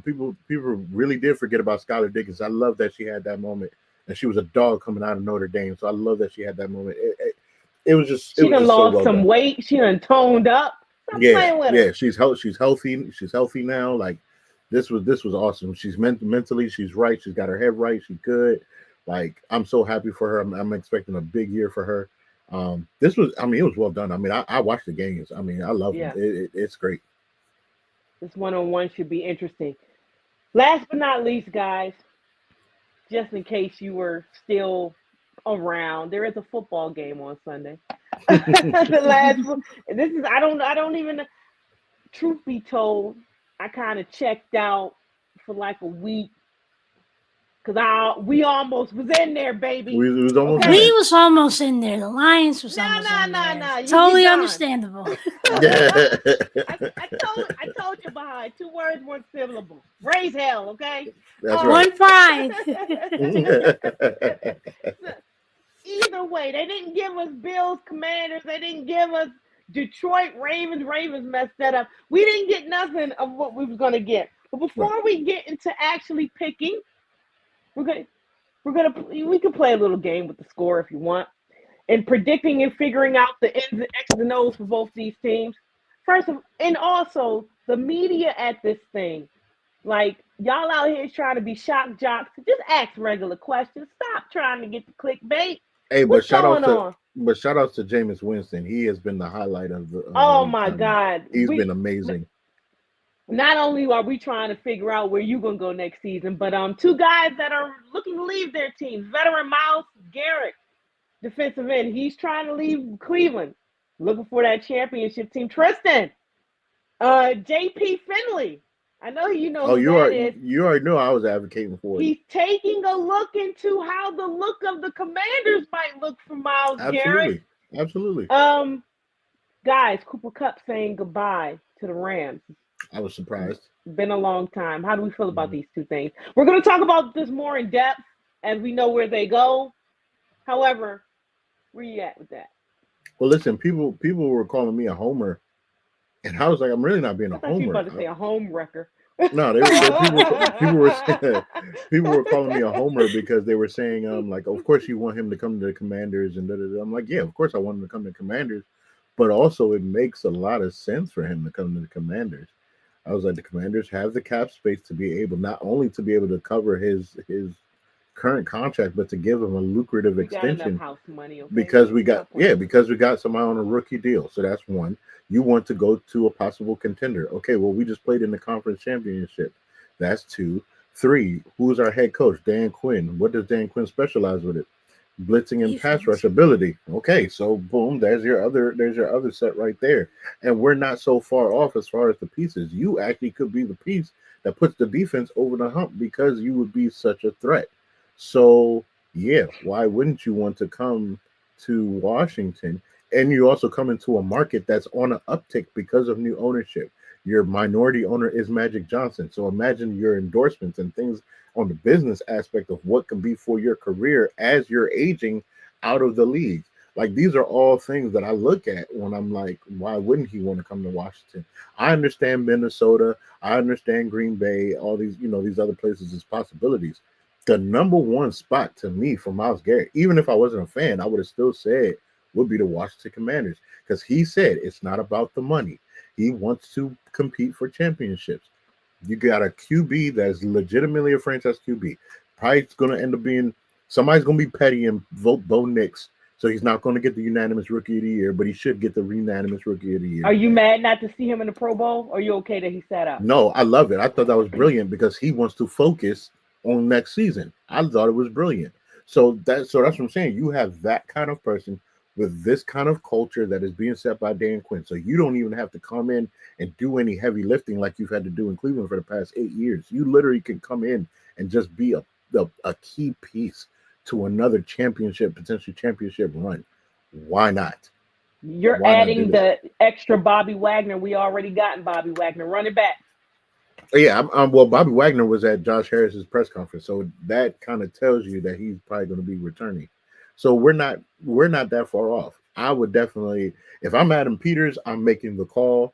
People really did forget about Skylar Diggins. I love that she had that moment, and she was a dog coming out of Notre Dame. So I love that she had that moment. It was just she done lost so well some done. Weight. She done toned up. Yeah. She's healthy. She's healthy now. Like. This was awesome. She's mentally, she's right. She's got her head right. She's good. Like, I'm so happy for her. I'm expecting a big year for her. It was well done. I mean, I watched the games. I mean, I love it. It's great. This one-on-one should be interesting. Last but not least, guys, just in case you were still around, there is a football game on Sunday. The last one. This is I don't even. Truth be told, I kind of checked out for like a week Because we almost was in there, baby. We was almost Okay? We was almost in there. The Lions was almost in there. No. Totally understandable. I told you behind. 2 words, 1 syllable. Raise hell, okay? That's One right. pride. Either way, they didn't give us Bills, Commanders. They didn't give us Detroit Ravens. Ravens messed that up. We didn't get nothing of what we was going to get. But before we get into actually picking, we can play a little game with the score if you want, and predicting and figuring out the ins and X's and O's for both these teams. And also the media at this thing. Like, y'all out here trying to be shock jocks. Just ask regular questions. Stop trying to get the clickbait. Hey, What's going on? But shout out to Jameis Winston. He has been the highlight of the. Oh my God, he's been amazing. Not only are we trying to figure out where you're gonna go next season, but 2 guys that are looking to leave their teams. Veteran Myles Garrett, defensive end. He's trying to leave Cleveland, looking for that championship team. Tristan, JP Finley. I know you know who that is. You already know I was advocating for it. He's taking a look into how the look of the Commanders might look for Myles Garrett. Absolutely. Guys, Cooper Kupp saying goodbye to the Rams. I was surprised. Been a long time. How do we feel about these 2 things? We're going to talk about this more in depth as we know where they go. However, where you at with that? Well, listen, people were calling me a homer, and I was like, I'm really not being a homer. You were about to say a home wrecker. No, people were calling me a homer because they were saying, like, of course you want him to come to the Commanders, and da-da-da. I'm like, yeah, of course I want him to come to the Commanders, but also it makes a lot of sense for him to come to the Commanders. I was like, the Commanders have the cap space to be able, not only to be able to cover his current contract, but to give him a lucrative extension. House money, okay? Because we got somebody on a rookie deal. So that's one. You want to go to a possible contender. Okay, well, we just played in the conference championship. That's 2. 3, who's our head coach? Dan Quinn. What does Dan Quinn specialize with it? Blitzing and pass rush ability. Okay, so boom, there's your other set right there. And we're not so far off as far as the pieces. You actually could be the piece that puts the defense over the hump because you would be such a threat. So yeah, why wouldn't you want to come to Washington? And you also come into a market that's on an uptick because of new ownership. Your minority owner is Magic Johnson. So imagine your endorsements and things on the business aspect of what can be for your career as you're aging out of the league. Like, these are all things that I look at when I'm like, why wouldn't he want to come to Washington? I understand Minnesota. I understand Green Bay, all these, these other places as possibilities. The number 1 spot to me for Myles Garrett, even if I wasn't a fan, I would have still said would be the Washington Commanders, because he said it's not about the money. He wants to compete for championships. You got a QB that's legitimately a franchise QB. Probably going to end up being somebody's going to be petty and vote Bo Nix, so he's not going to get the unanimous Rookie of the Year, but he should get the unanimous Rookie of the Year. Are you mad not to see him in the Pro Bowl? Or are you okay that he sat out? No, I love it. I thought that was brilliant because he wants to focus on next season. I thought it was brilliant. So that's what I'm saying. You have that kind of person with this kind of culture that is being set by Dan Quinn. So you don't even have to come in and do any heavy lifting like you've had to do in Cleveland for the past 8 years. You literally can come in and just be a key piece to another potentially championship run. Why not? You're adding the extra Bobby Wagner we already got in Bobby Wagner. Run it back. Yeah, well, Bobby Wagner was at Josh Harris's press conference, so that kind of tells you that he's probably going to be returning. So we're not that far off. I would definitely, if I'm Adam Peters, I'm making the call.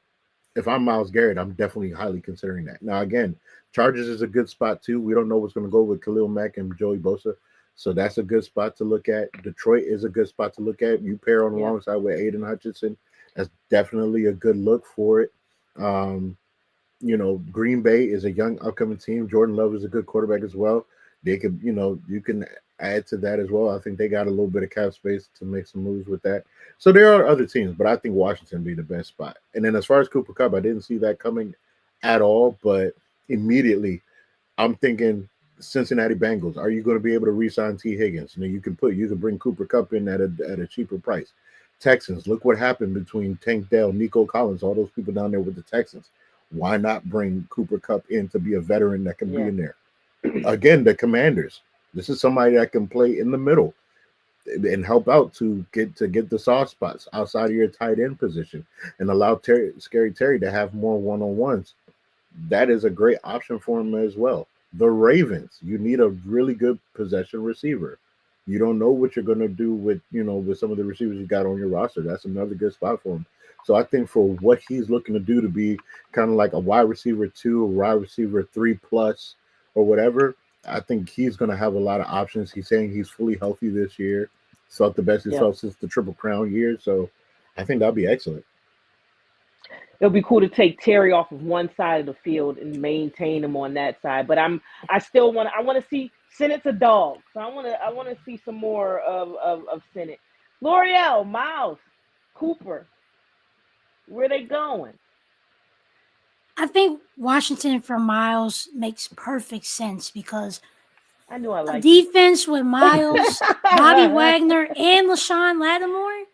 If I'm Myles Garrett, I'm definitely highly considering that. Now, again, Chargers is a good spot too. We don't know what's going to go with Khalil Mack and Joey Bosa, so that's a good spot to look at. Detroit is a good spot to look at. You pair on alongside with Aiden Hutchinson. That's definitely a good look for it. Green Bay is a young upcoming team. Jordan Love is a good quarterback as well. They could, you can add to that as well. I think they got a little bit of cap space to make some moves with that. So there are other teams, but I think Washington be the best spot. And then as far as Cooper Kupp, I didn't see that coming at all, but immediately I'm thinking Cincinnati Bengals. Are you going to be able to re-sign T. Higgins? You can bring Cooper Kupp in at a cheaper price. Texans, look what happened between Tank Dell, Nico Collins, all those people down there with the Texans. Why not bring Cooper Kupp in to be a veteran that can be in there? Again, the Commanders. This is somebody that can play in the middle and help out to get the soft spots outside of your tight end position and allow Scary Terry to have more one-on-ones. That is a great option for him as well. The Ravens, you need a really good possession receiver. You don't know what you're going to do with with some of the receivers you got on your roster. That's another good spot for him. So I think for what he's looking to do to be kind of like a wide receiver 2, a wide receiver 3 plus, or whatever, I think he's going to have a lot of options. He's saying he's fully healthy this year. Felt the best he's felt since the Triple Crown year. So I think that'll be excellent. It'll be cool to take Terry off of one side of the field and maintain him on that side. But I want to see Sennett's a dog. So I want to see some more of Sennett. L'Oreal, Miles, Cooper, where they going? I think Washington for Miles makes perfect sense because I knew I liked defense with Miles, Bobby Wagner, and LaShawn Lattimore,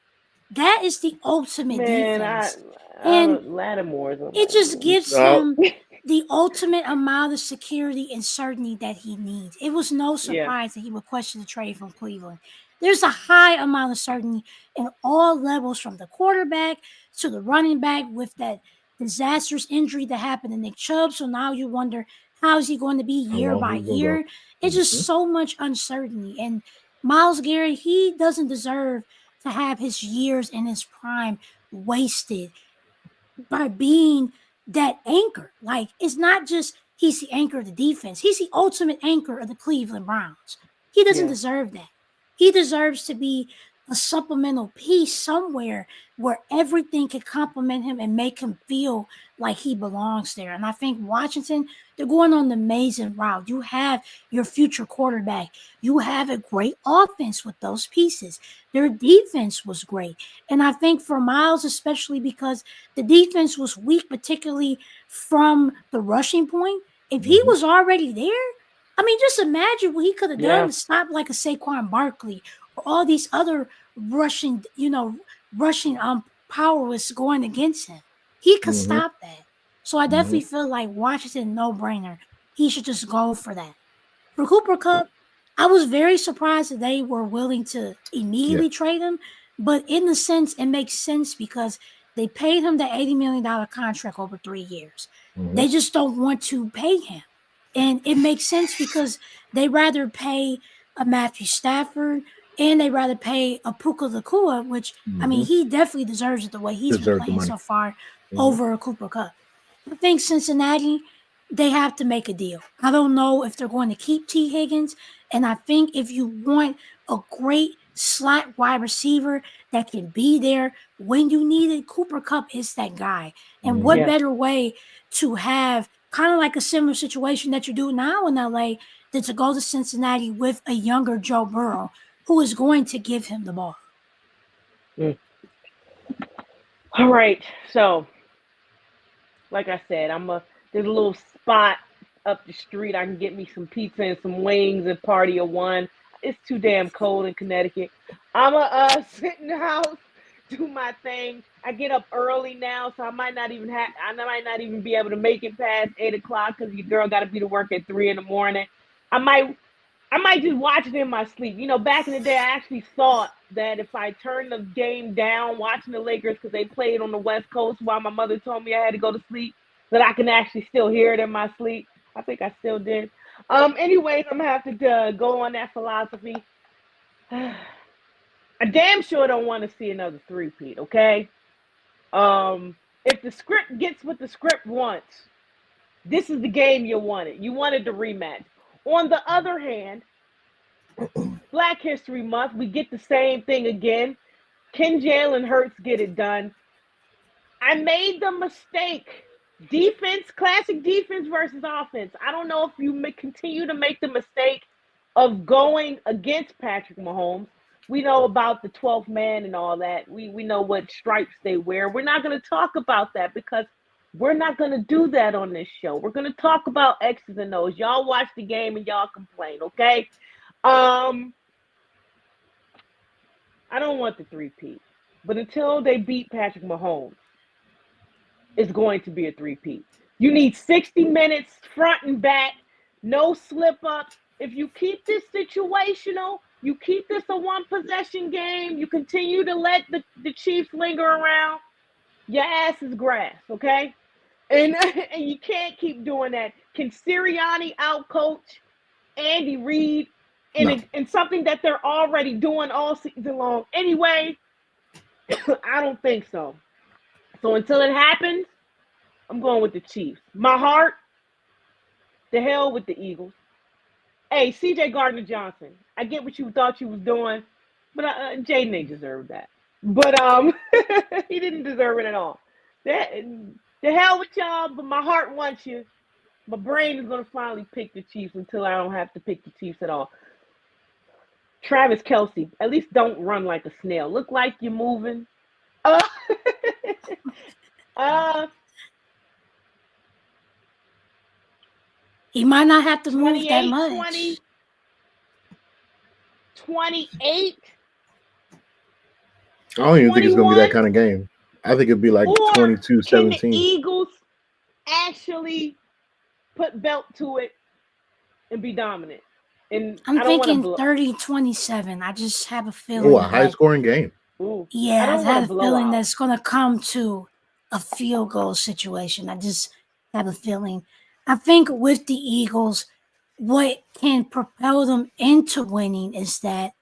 that is the ultimate defense. It just gives him the ultimate amount of security and certainty that he needs. It was no surprise that he would question the trade from Cleveland. There's a high amount of certainty in all levels, from the quarterback to the running back, with that disastrous injury that happened to Nick Chubb. So now you wonder, how is he going to be year by year? It's just so much uncertainty. And Myles Garrett, he doesn't deserve to have his years in his prime wasted by being that anchor. Like, it's not just he's the anchor of the defense. He's the ultimate anchor of the Cleveland Browns. He doesn't deserve that. He deserves to be a supplemental piece somewhere where everything can complement him and make him feel like he belongs there. And I think Washington, they're going on the amazing route. You have your future quarterback. You have a great offense with those pieces. Their defense was great. And I think for Miles, especially because the defense was weak, particularly from the rushing point, if he was already there, I mean, just imagine what he could have done to stop like a Saquon Barkley or all these other rushing power was going against him. He could stop that. So I definitely feel like Washington, no-brainer. He should just go for that. For Cooper Kupp, I was very surprised that they were willing to immediately trade him. But in a sense, it makes sense because they paid him the $80 million contract over 3 years. They just don't want to pay him. And it makes sense because they rather pay a Matthew Stafford and they rather pay a Puka Nacua, which, I mean, he definitely deserves it the way he's been playing so far over a Cooper Kupp. I think Cincinnati, they have to make a deal. I don't know if they're going to keep T. Higgins. And I think if you want a great slot wide receiver that can be there when you need it, Cooper Kupp is that guy. And what better way to have kind of like a similar situation that you do now in LA than to go to Cincinnati with a younger Joe Burrow who is going to give him the ball. All right. So, like I said, there's a little spot up the street. I can get me some pizza and some wings and party of one. It's too damn cold in Connecticut. I'm sit in the house, do my thing. I get up early now, so I might not even be able to make it past 8 o'clock because your girl got to be to work at 3 a.m. I might just watch it in my sleep. You know, back in the day, I actually thought that if I turned the game down watching the Lakers because they played on the West Coast while my mother told me I had to go to sleep, that I can actually still hear it in my sleep. I think I still did. Anyways, I'm going to have to go on that philosophy. I damn sure don't want to see another three-peat, okay? If the script gets what the script wants, this is the game you wanted. You wanted the rematch. On the other hand, Black History Month, we get the same thing again. Can Jalen Hurts get it done? I made the mistake. Defense, classic defense versus offense. I don't know if you continue to make the mistake of going against Patrick Mahomes. We know about the 12th man and all that. We know what stripes they wear. We're not going to talk about that because we're not going to do that on this show. We're going to talk about X's and O's. Y'all watch the game and y'all complain, okay? I don't want the three-peat. But until they beat Patrick Mahomes, it's going to be a three-peat. You need 60 minutes front and back, no slip ups. If you keep this situational, you keep this a one possession game, you continue to let the Chiefs linger around, your ass is grass, okay? And you can't keep doing that. Can Sirianni outcoach Andy Reid in something that they're already doing all season long anyway? I don't think so. So until it happens, I'm going with the Chiefs. My heart, the hell with the Eagles. Hey, C.J. Gardner-Johnson, I get what you thought you was doing, but Jaden ain't deserved that. But he didn't deserve it at all. The hell with y'all, but my heart wants you. My brain is going to finally pick the Chiefs until I don't have to pick the Chiefs at all. Travis Kelce, at least don't run like a snail. Look like you're moving. He might not have to move that much. 28. I don't even think it's going to be that kind of game. I think it'd be like 22-17. Can the Eagles actually put belt to it and be dominant? And I'm thinking 30-27. I just have a feeling. Oh, a high-scoring game. Yeah, I have a feeling that's going to come to a field goal situation. I just have a feeling. I think with the Eagles, what can propel them into winning is that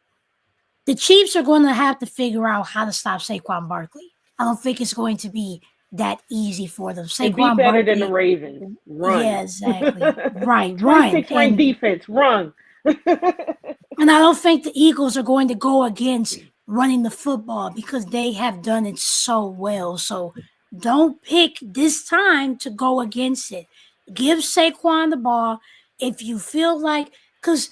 the Chiefs are going to have to figure out how to stop Saquon Barkley. I don't think it's going to be that easy for them. Saquon be better Barkley, than the Ravens. Run. Yeah, exactly. Right, 26 ranked defense. Run. And I don't think the Eagles are going to go against running the football because they have done it so well. So don't pick this time to go against it. Give Saquon the ball. If you feel like, because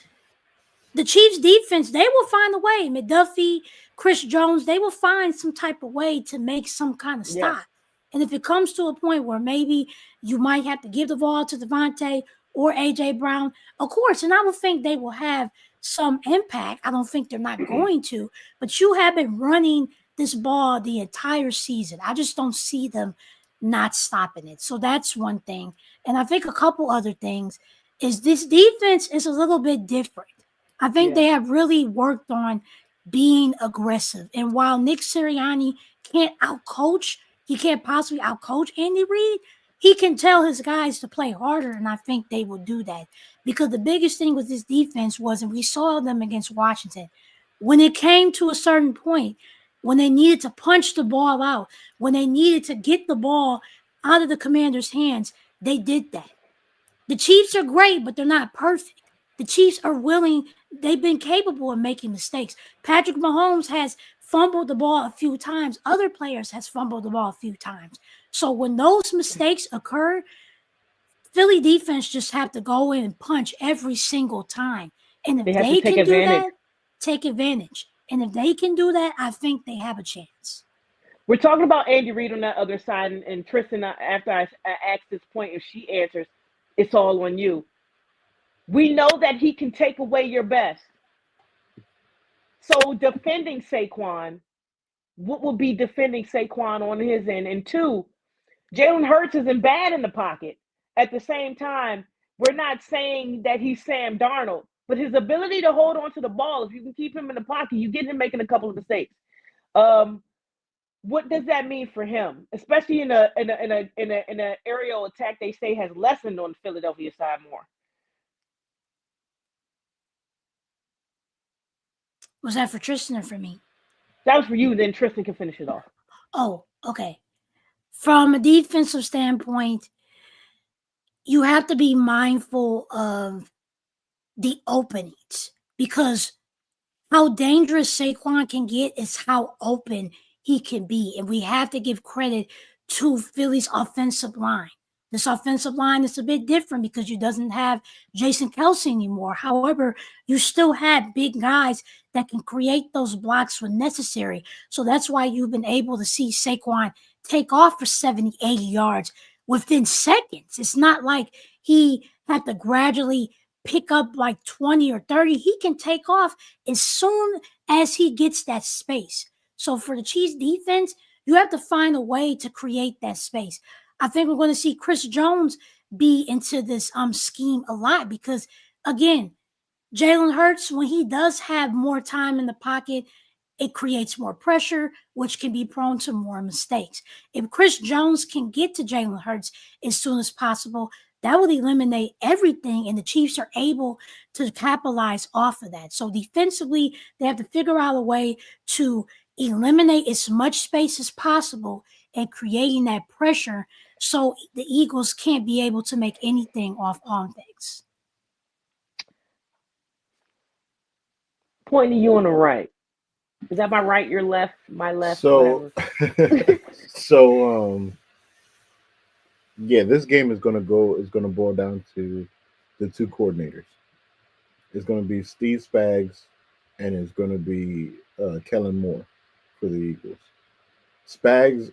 the Chiefs defense, they will find a way. McDuffie, Chris Jones, they will find some type of way to make some kind of stop. Yeah. And if it comes to a point where maybe you might have to give the ball to Devontae or A.J. Brown, of course, and I would think they will have some impact. I don't think they're not going to, but you have been running this ball the entire season. I just don't see them not stopping it. So that's one thing. And I think a couple other things is this defense is a little bit different. I think they have really worked on being aggressive. And while Nick Sirianni can't outcoach, he can't possibly outcoach Andy Reid, he can tell his guys to play harder, and I think they will do that. Because the biggest thing with this defense was, and we saw them against Washington, when it came to a certain point, when they needed to punch the ball out, when they needed to get the ball out of the Commander's hands, they did that. The Chiefs are great, but they're not perfect. The Chiefs are willing. They've been capable of making mistakes. Patrick Mahomes has fumbled the ball a few times. Other players has fumbled the ball a few times. So when those mistakes occur, Philly defense just have to go in and punch every single time. And if they can do that, take advantage. And if they can do that, I think they have a chance. We're talking about Andy Reid on that other side. And Tristan, after I asked this point, if she answers, it's all on you. We know that he can take away your best. So defending Saquon, what will be defending Saquon on his end? And two, Jalen Hurts isn't bad in the pocket. At the same time, we're not saying that he's Sam Darnold, but his ability to hold on to the ball, if you can keep him in the pocket, you get him making a couple of mistakes. What does that mean for him, especially in an aerial attack they say has lessened on the Philadelphia side more? Was that for Tristan or for me? That was for you. Then Tristan can finish it off. Oh, okay. From a defensive standpoint, you have to be mindful of the openings because how dangerous Saquon can get is how open he can be. And we have to give credit to Philly's offensive line. This offensive line is a bit different because you doesn't have Jason Kelce anymore. However, you still have big guys that can create those blocks when necessary. So that's why you've been able to see Saquon take off for 70, 80 yards within seconds. It's not like he had to gradually pick up like 20 or 30. He can take off as soon as he gets that space. So for the Chiefs defense, you have to find a way to create that space. I think we're going to see Chris Jones be into this scheme a lot because, again, Jalen Hurts, when he does have more time in the pocket, it creates more pressure, which can be prone to more mistakes. If Chris Jones can get to Jalen Hurts as soon as possible, that would eliminate everything, and the Chiefs are able to capitalize off of that. So defensively, they have to figure out a way to eliminate as much space as possible and creating that pressure so the Eagles can't be able to make anything off offense. Pointing you on the right. Is that my right, your left, my left, So, whatever? Yeah, this game is gonna boil down to the two coordinators. It's gonna be Steve Spags and it's gonna be Kellen Moore for the Eagles. Spags,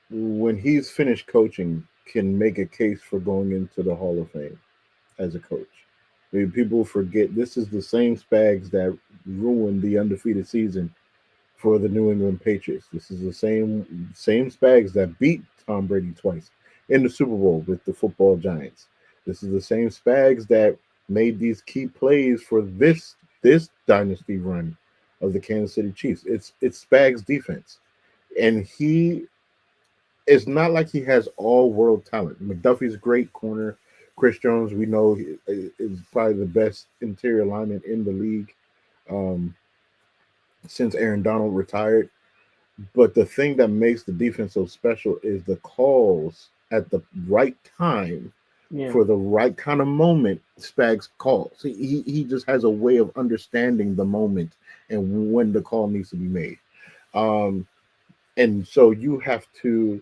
when he's finished coaching, can make a case for going into the Hall of Fame as a coach. I mean, people forget this is the same Spags that ruined the undefeated season for the New England Patriots. This is the same Spags that beat Tom Brady twice in the Super Bowl with the football Giants. This is the same Spags that made these key plays for this dynasty run of the Kansas City Chiefs. It's Spags' defense, and it's not like he has all world talent. McDuffie's a great corner. Chris Jones, we know, is probably the best interior lineman in the league since Aaron Donald retired. But the thing that makes the defense so special is the calls at the right time for the right kind of moment. Spags calls. He just has a way of understanding the moment and when the call needs to be made. And so you have to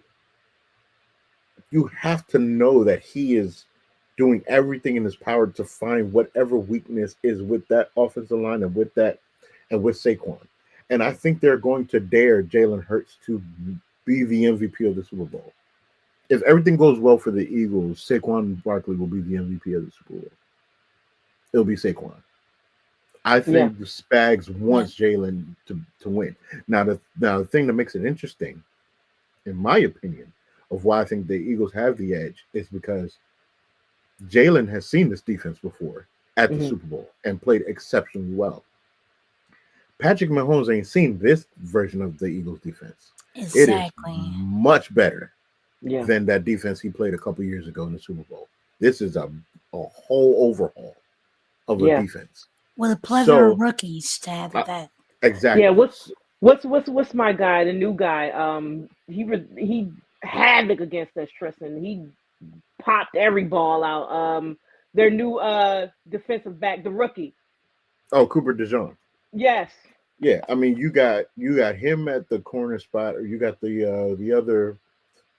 know that he is doing everything in his power to find whatever weakness is with that offensive line and with Saquon. And I think they're going to dare Jalen Hurts to be the MVP of the Super Bowl. If everything goes well for the Eagles, Saquon Barkley will be the MVP of the Super Bowl. It'll be Saquon. I think Spags wants Jalen to win. Now the thing that makes it interesting, in my opinion, of why I think the Eagles have the edge is because Jalen has seen this defense before at the Super Bowl and played exceptionally well. Patrick Mahomes ain't seen this version of the Eagles defense. Exactly. It is much better than that defense he played a couple years ago in the Super Bowl. This is a whole overhaul of a defense. With a plethora of rookies to have that. Exactly. Yeah, what's my guy, the new guy? He havoc against us, Tristan. He popped every ball out. Their new defensive back, the rookie. Oh, Cooper DeJean. Yes. Yeah, I mean you got him at the corner spot, or you got the other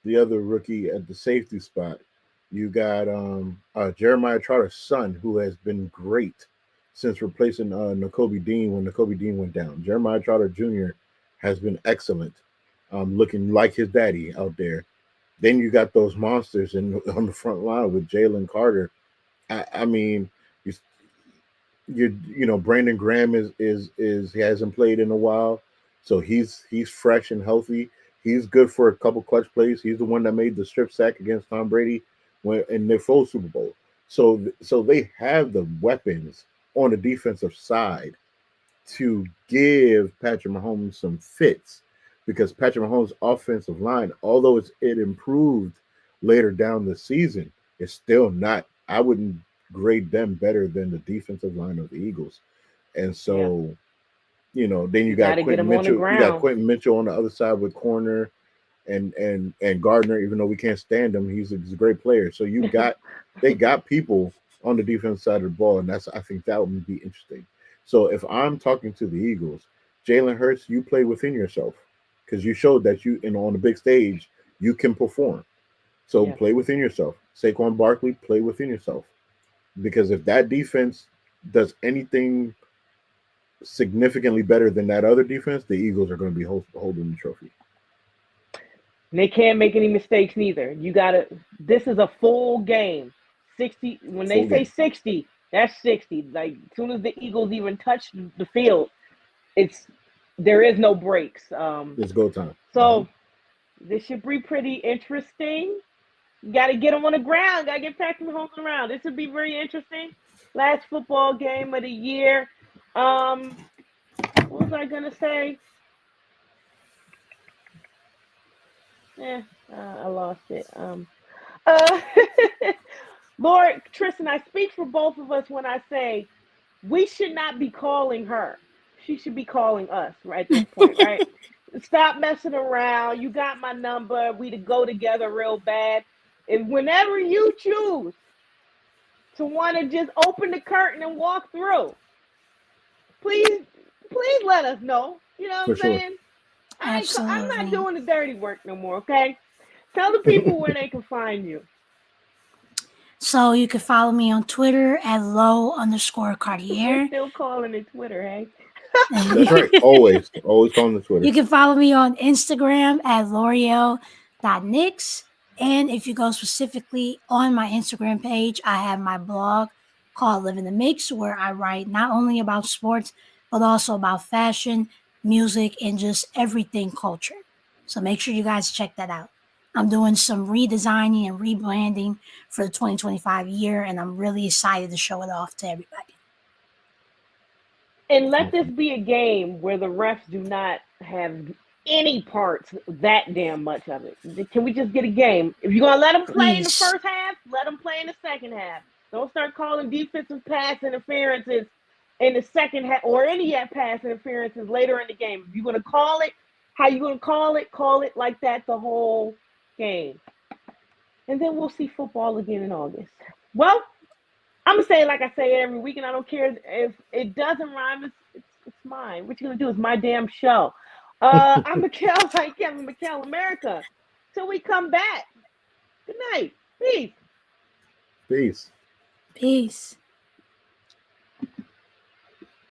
rookie at the safety spot. You got Jeremiah Trotter's son, who has been great since replacing Nakobe Dean when Nakobe Dean went down. Jeremiah Trotter Jr. has been excellent, looking like his daddy out there. Then you got those monsters on the front line with Jalen Carter. I mean, Brandon Graham is he hasn't played in a while, so he's fresh and healthy. He's good for a couple clutch plays. He's the one that made the strip sack against Tom Brady in their full Super Bowl. So they have the weapons on the defensive side to give Patrick Mahomes some fits, because Patrick Mahomes' offensive line, although it improved later down the season, it's still not. I wouldn't grade them better than the defensive line of the Eagles. And so, then you got Quentin Mitchell. You got Quentin Mitchell on the other side with corner, and Gardner. Even though we can't stand him, he's a great player. So they got people on the defense side of the ball, and I think that would be interesting. So if I'm talking to the Eagles, Jalen Hurts, you play within yourself, because you showed that on the big stage you can perform. So play within yourself. Saquon Barkley, play within yourself. Because if that defense does anything significantly better than that other defense, the Eagles are going to be holding the trophy. And they can't make any mistakes neither. This is a full game. 60. When they say 60, that's 60. Like, as soon as the Eagles even touch the field, there is no breaks. It's go time. So this should be pretty interesting. You got to get them on the ground. Got to get Patrick Mahomes around. This would be very interesting. Last football game of the year. What was I gonna say? I lost it. Lord, Tristan, I speak for both of us when I say we should not be calling her. She should be calling us right at this point, right? Stop messing around. You got my number. We to go together real bad. And whenever you choose to want to just open the curtain and walk through, please let us know. You know what I'm saying? Absolutely. I'm not doing the dirty work no more, okay? Tell the people where they can find you. So you can follow me on Twitter at low_Cartier. We're still calling it Twitter, hey? That's right. Always on the Twitter. You can follow me on Instagram at L'Oreal.Nix. And if you go specifically on my Instagram page, I have my blog called Live in the Mix, where I write not only about sports, but also about fashion, music, and just everything culture. So make sure you guys check that out. I'm doing some redesigning and rebranding for the 2025 year, and I'm really excited to show it off to everybody. And let this be a game where the refs do not have any parts that damn much of it. Can we just get a game? If you're going to let them play in the first half, let them play in the second half. Don't start calling defensive pass interferences in the second half or any pass interferences later in the game. If you're going to call it, how you going to call it like that the whole game. And then we'll see football again in August. Well, I'm going to say it like I say it every week, and I don't care if it doesn't rhyme. It's mine. What you going to do? It's my damn show. I'm Mikkel, like Kevin McHale, America. Till we come back. Good night. Peace. Peace. Peace.